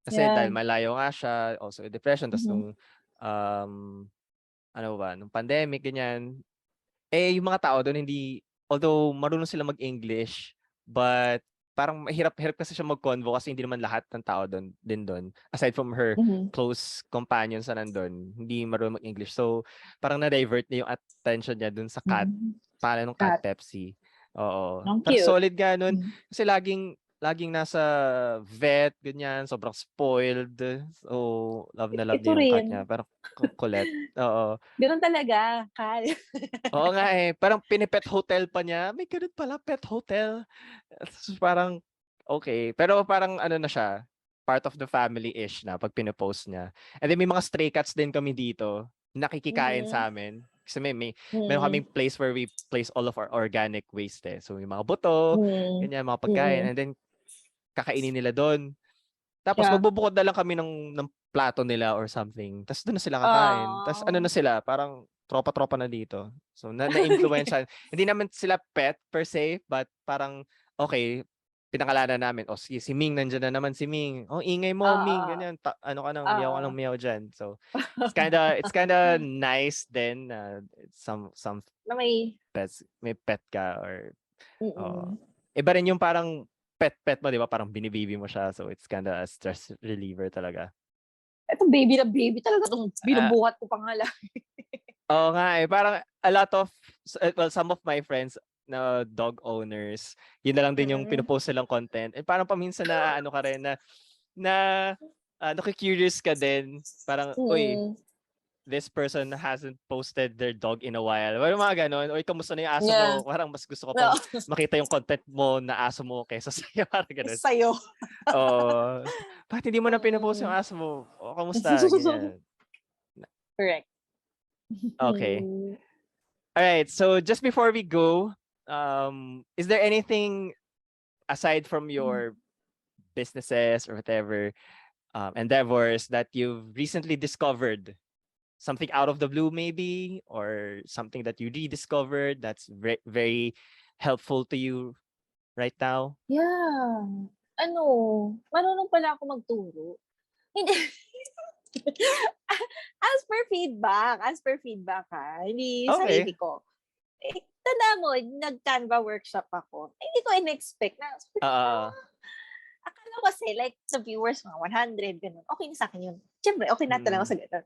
[SPEAKER 1] kasi dahil malayo nga siya, also depression, tapos nung nung pandemic, ganyan. Yung mga tao doon although marunong sila mag-English, but parang mahirap kasi siya mag-convo kasi hindi naman lahat ng tao doon aside from her close companions na nandun, hindi marunong mag-English. So, parang na-divert niya yung attention niya doon sa cat, para nung cat Pepsi. Oo. Parang solid nga nun. Kasi laging nasa vet, ganyan, sobrang spoiled. So, love na love niya yung cat niya. Parang kulit. Oo.
[SPEAKER 2] Ganun talaga, Kal.
[SPEAKER 1] Oo nga parang pinipet hotel pa niya. May ganun pala, pet hotel. Parang, okay. Pero parang na siya, part of the family-ish na pag pinopost niya. And then may mga stray cats din kami dito, nakikikain sa amin. Kasi meron kaming place where we place all of our organic waste So may mga buto, ganyan, mga pagkain. And then, kakainin nila doon. Tapos magbubukod na lang kami ng plato nila or something. Tapos doon na sila kakain. Tapos na sila, parang tropa-tropa na dito. So na-influence. Hindi naman sila pet per se, but parang okay, pinangalanan namin. Si Ming nandiyan na naman si Ming. Ingay mo Ming, ganyan. Ano ka nang miyaw diyan. So it's kinda nice then some
[SPEAKER 2] na may
[SPEAKER 1] pets, may pet ka or iba rin yung parang pet mo, di ba? Parang binibaby mo siya. So, it's kinda a stress reliever talaga.
[SPEAKER 2] Ito baby na baby talaga itong binubuhat ko pa nga lang.
[SPEAKER 1] Oo nga Parang a lot of, some of my friends na dog owners, yun na lang din yung pinopost nilang content. And parang paminsan na ka rin na curious ka din. Parang, this person hasn't posted their dog in a while. Or mga ganon. Or kamusta na yung aso mo? Parang mas gusto ko pang makita yung content mo na aso mo kaysa sa'yo. Parang ganon.
[SPEAKER 2] Sa'yo.
[SPEAKER 1] Bakit hindi mo na pinopost yung aso mo? Kamusta? Ganyan.
[SPEAKER 2] Correct.
[SPEAKER 1] Okay. Alright. So just before we go, is there anything aside from your businesses or whatever endeavors that you've recently discovered? Something out of the blue maybe, or something that you rediscovered that's very helpful to you right now?
[SPEAKER 2] Yeah. Marunong pala ako magturo. Hindi. As per feedback hindi sarili ko. Tanda mo, nag-Canva workshop ako. Hindi ko in-expect na. Akala ko kasi, like, sa viewers, mga 100, ganun. Okay na sa akin yun. Siyempre, okay na talaga sa ganun.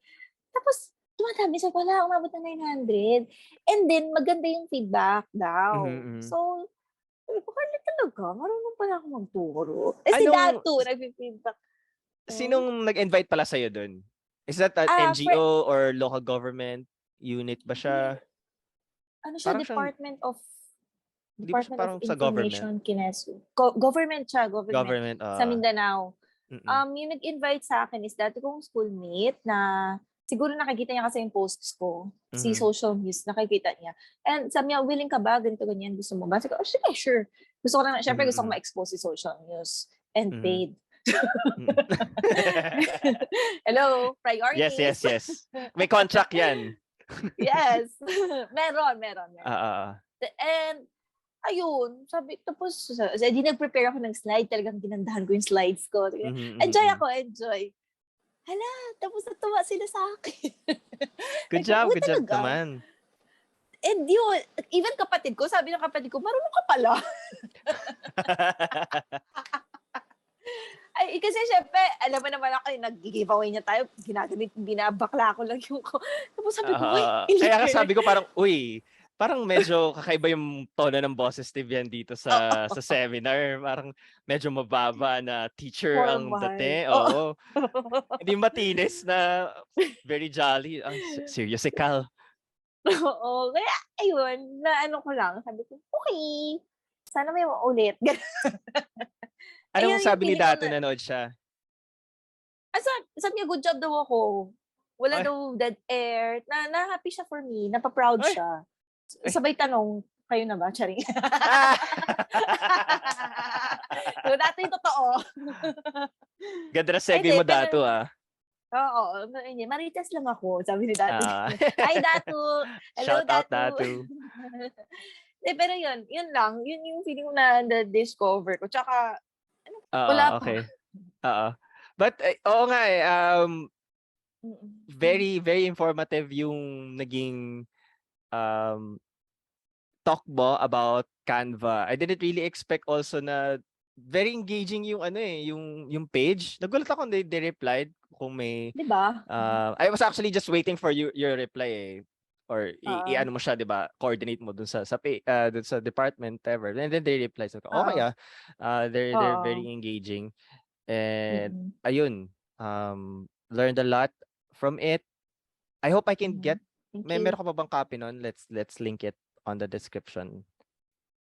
[SPEAKER 2] Tapos, dumadami sa pala, umabot na 900. And then, maganda yung feedback daw. So, sabi ko, talaga, marunong pala ako magturo. Si Datu, nag-feedback.
[SPEAKER 1] Sinong nag-invite pala sa'yo dun? Is that an NGO or local government unit ba siya?
[SPEAKER 2] Siya, Department of
[SPEAKER 1] Hindi ba siya
[SPEAKER 2] Department of
[SPEAKER 1] parang sa government?
[SPEAKER 2] Information, Kinesu. Government siya, government.
[SPEAKER 1] Government,
[SPEAKER 2] Sa Mindanao.
[SPEAKER 1] mm.
[SPEAKER 2] Yung nag-invite sa akin is dati kong schoolmate na siguro nakikita niya kasi yung posts ko. Si
[SPEAKER 1] Mhm.
[SPEAKER 2] Social News, nakikita niya. And sabi niya, willing ka ba? Ganito, ganyan. Gusto mo ba? Sabi ko, oh, sige, sure. Gusto ko na, syempre gusto ko
[SPEAKER 1] Mm.
[SPEAKER 2] ma-expose si Social News. And
[SPEAKER 1] Mhm.
[SPEAKER 2] paid.
[SPEAKER 1] Mm.
[SPEAKER 2] Hello,
[SPEAKER 1] Yes,
[SPEAKER 2] priorities.
[SPEAKER 1] yes, yes. May contract 'yan.
[SPEAKER 2] Yes. meron.
[SPEAKER 1] Oo.
[SPEAKER 2] And ayun, sabi, tapos, di nag-prepare ako ng slide. Talagang ginandahan ko yung slides ko.
[SPEAKER 1] Mhm,
[SPEAKER 2] Enjoy
[SPEAKER 1] mhm.
[SPEAKER 2] ako, enjoy. Hala, tapos natuwa sila sa akin.
[SPEAKER 1] Good
[SPEAKER 2] Ay, ko,
[SPEAKER 1] job,
[SPEAKER 2] oh,
[SPEAKER 1] good job
[SPEAKER 2] talaga.
[SPEAKER 1] naman.
[SPEAKER 2] And yun, even kapatid ko, sabi ng kapatid ko, marunong ka pala. Ay, kasi syempre, alam mo naman ako, nag-giveaway niya tayo, binabakla ko lang yung ko. Tapos sabi ko, uy,
[SPEAKER 1] Kaya nga sabi ko parang, uy, parang medyo kakaiba yung tono ng boses ni Bian dito sa seminar. Parang medyo mababa na teacher ang
[SPEAKER 2] formal.
[SPEAKER 1] dati. Oo. Hindi matinis na very jolly. Serious si Cal.
[SPEAKER 2] Oo, kaya ayun, na ano ko lang, sabi ko, okay, sana may maulit.
[SPEAKER 1] Anong
[SPEAKER 2] Ayun yung
[SPEAKER 1] sabi ni
[SPEAKER 2] feeling ko
[SPEAKER 1] Dato
[SPEAKER 2] na,
[SPEAKER 1] nanood siya?
[SPEAKER 2] sabi niya, good job daw ako. Wala
[SPEAKER 1] Ay,
[SPEAKER 2] daw dead air. Na-happy siya for me. Napaproud
[SPEAKER 1] ay,
[SPEAKER 2] siya.
[SPEAKER 1] ay.
[SPEAKER 2] Sabay tanong, kayo na ba? Charing.
[SPEAKER 1] Ah!
[SPEAKER 2] Yung dati yung totoo.
[SPEAKER 1] Ganda na
[SPEAKER 2] Ay,
[SPEAKER 1] segue
[SPEAKER 2] di,
[SPEAKER 1] mo
[SPEAKER 2] pero,
[SPEAKER 1] Dato
[SPEAKER 2] oo, hindi, marites lang ako, sabi ni Datu.
[SPEAKER 1] Ah.
[SPEAKER 2] Hi, Datu! Hello,
[SPEAKER 1] Shout out
[SPEAKER 2] Datu!
[SPEAKER 1] Datu.
[SPEAKER 2] Pero yun lang. Yun yung feeling ko na na-discover ko. Tsaka, wala pa.
[SPEAKER 1] Okay. Oo. But oo nga
[SPEAKER 2] Mm-mm.
[SPEAKER 1] very very informative yung naging um talk mo about Canva. I didn't really expect also na very engaging yung yung page. Nagulat ako they replied kung may
[SPEAKER 2] Di ba?
[SPEAKER 1] I was actually just waiting for your reply or
[SPEAKER 2] Oo.
[SPEAKER 1] ano mo siya 'di ba? Coordinate mo dun dun sa department ever. And then they replied so okay
[SPEAKER 2] Oo.
[SPEAKER 1] they're
[SPEAKER 2] Oo.
[SPEAKER 1] very engaging and
[SPEAKER 2] Mm-mm.
[SPEAKER 1] ayun learned a lot from it. I hope I can
[SPEAKER 2] Mm-hmm.
[SPEAKER 1] get
[SPEAKER 2] Thank
[SPEAKER 1] meron
[SPEAKER 2] you.
[SPEAKER 1] ka pa bang copy nun? Let's link it on the description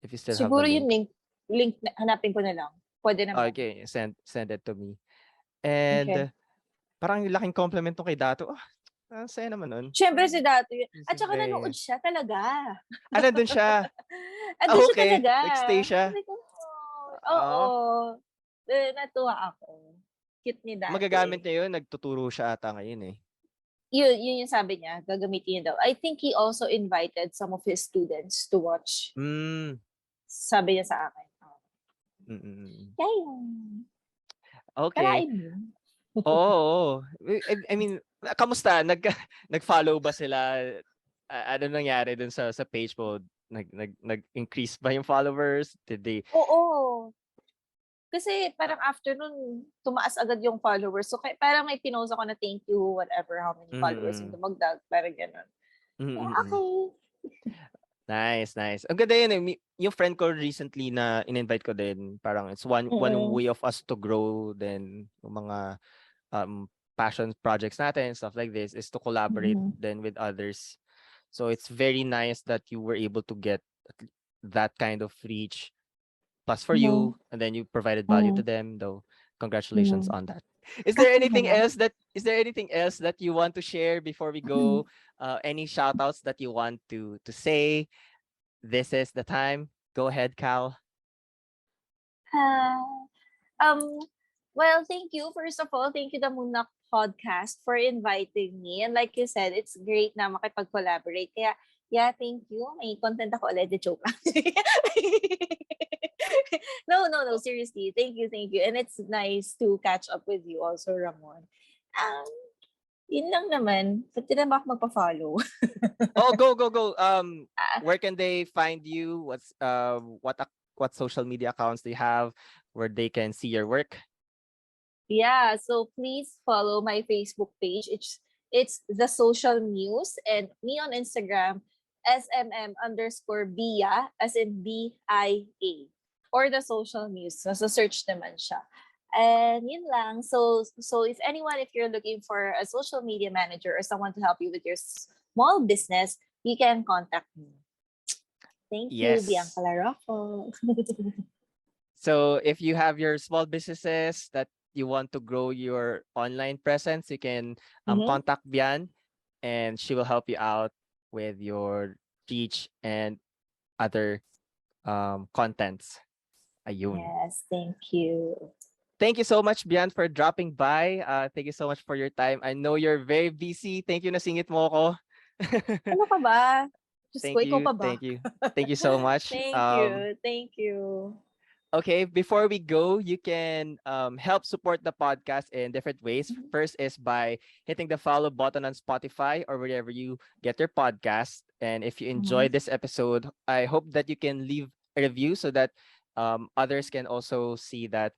[SPEAKER 1] if you still have the
[SPEAKER 2] Siguro yung
[SPEAKER 1] link.
[SPEAKER 2] link hanapin ko na lang. Pwede naman.
[SPEAKER 1] Okay, send it to me. And
[SPEAKER 2] Okay.
[SPEAKER 1] parang yung laking compliment to kay Dato. Ang saya naman nun.
[SPEAKER 2] Siyempre si Datu yun.
[SPEAKER 1] Si
[SPEAKER 2] At saka nanood
[SPEAKER 1] Bea.
[SPEAKER 2] siya talaga.
[SPEAKER 1] Nandun siya.
[SPEAKER 2] Andun siya
[SPEAKER 1] Okay.
[SPEAKER 2] talaga.
[SPEAKER 1] Nagstay siya.
[SPEAKER 2] Sabi ko, oo.
[SPEAKER 1] Oo.
[SPEAKER 2] Natuwa ako. Cute ni Datu
[SPEAKER 1] Magagamit
[SPEAKER 2] eh.
[SPEAKER 1] niya yun. Nagtuturo siya ata ngayon eh.
[SPEAKER 2] Yun yung sabi niya. Gagamitin niya daw. I think he also invited some of his students to watch.
[SPEAKER 1] Mm.
[SPEAKER 2] Sabi niya sa akin.
[SPEAKER 1] Mm-mm.
[SPEAKER 2] Kaya yun.
[SPEAKER 1] Okay.
[SPEAKER 2] Karain mo.
[SPEAKER 1] Oo. I mean, kamusta? Nag-follow ba sila? Ano nangyari dun sa page mo? Nag-increase ba yung followers? Did they?
[SPEAKER 2] Oo. Kasi parang after nun, tumaas agad yung followers. So parang may pinost ako na thank you, whatever, how many followers yung
[SPEAKER 1] Mm-mm.
[SPEAKER 2] dumagdag. Parang gano'n.
[SPEAKER 1] Mm-mm.
[SPEAKER 2] Okay.
[SPEAKER 1] Nice. Ang ganda yun eh. Yung friend ko recently na in-invite ko din, parang it's one
[SPEAKER 2] Mm-mm.
[SPEAKER 1] way of us to grow then yung mga passion projects natin, stuff like this, is to collaborate
[SPEAKER 2] Mm-hmm.
[SPEAKER 1] then with others. So it's very nice that you were able to get that kind of reach plus for
[SPEAKER 2] Mm-hmm.
[SPEAKER 1] you and then you provided value to
[SPEAKER 2] Mm-hmm.
[SPEAKER 1] them though. Congratulations
[SPEAKER 2] Mm-hmm.
[SPEAKER 1] on that. Is there anything else that you want to share before we go? Any shout outs that you want to say? This is the time. Go ahead, Cal.
[SPEAKER 2] um, well, thank you. First of all, thank you the Moonlock Podcast for inviting me. And like you said, it's great na makipag-collaborate. Kaya, yeah, thank you. May content ako ulit. Joke lang. No, seriously. Thank you. And it's nice to catch up with you also, Ramon. Yun lang naman. Ba't di na ba ako magpa-follow?
[SPEAKER 1] Oh, go. Where can they find you? What social media accounts do you have where they can see your work?
[SPEAKER 2] Yeah, so please follow my Facebook page. It's the social news and me on Instagram, SMM_Bia, as in BIA. Or the social news. Nasa search naman siya. And yun lang. So if you're looking for a social media manager or someone to help you with your small business, you can contact me. Thank you,
[SPEAKER 1] Yes.
[SPEAKER 2] Bianca Laroco.
[SPEAKER 1] So if you have your small businesses that you want to grow your online presence, you can
[SPEAKER 2] Mhm.
[SPEAKER 1] contact Bian and she will help you out with your reach and other contents. Ayun.
[SPEAKER 2] Yes, thank you.
[SPEAKER 1] Thank you so much, Bian, for dropping by. Thank you so much for your time. I know you're very busy. Thank you na singit mo ko.
[SPEAKER 2] Ano ka ba? Diyos ko,
[SPEAKER 1] Thank
[SPEAKER 2] ikaw
[SPEAKER 1] you.
[SPEAKER 2] pa ba?
[SPEAKER 1] Thank you. Thank you so much.
[SPEAKER 2] Thank you. Thank you.
[SPEAKER 1] Okay, before we go, you can help support the podcast in different ways. First is by hitting the follow button on Spotify or wherever you get your podcast. And if you
[SPEAKER 2] Mhm.
[SPEAKER 1] enjoyed this episode, I hope that you can leave a review so that others can also see that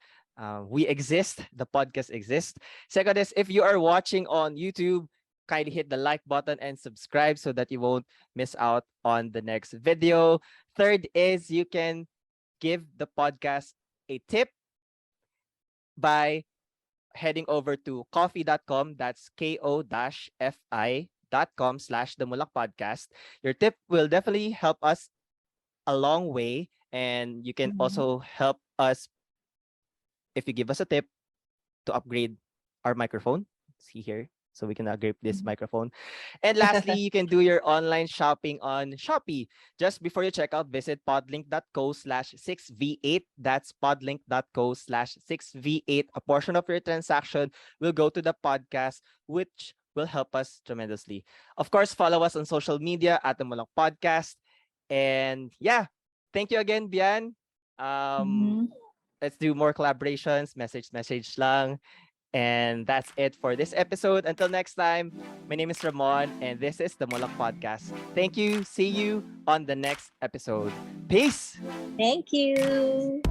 [SPEAKER 1] we exist, the podcast exists. Second is if you are watching on YouTube, kindly hit the like button and subscribe so that you won't miss out on the next video. Third is you can give the podcast a tip by heading over to coffee.com. That's ko-fi.com/the Moonlock Podcast. Your tip will definitely help us a long way. And you can
[SPEAKER 2] Mhm.
[SPEAKER 1] also help us if you give us a tip to upgrade our microphone. See here. So we can upgrade this
[SPEAKER 2] Mhm.
[SPEAKER 1] microphone. And lastly, you can do your online shopping on Shopee. Just before you check out, visit podlink.co/6v8. That's podlink.co/6v8. A portion of your transaction will go to the podcast, which will help us tremendously. Of course, follow us on social media at the Moonlock Podcast. And yeah, thank you again, Bian. Um,
[SPEAKER 2] Mhm.
[SPEAKER 1] let's do more collaborations, message lang. And that's it for this episode. Until next time, my name is Ramon, and this is the Moonlock Podcast. Thank you. See you on the next episode. Peace.
[SPEAKER 2] Thank you.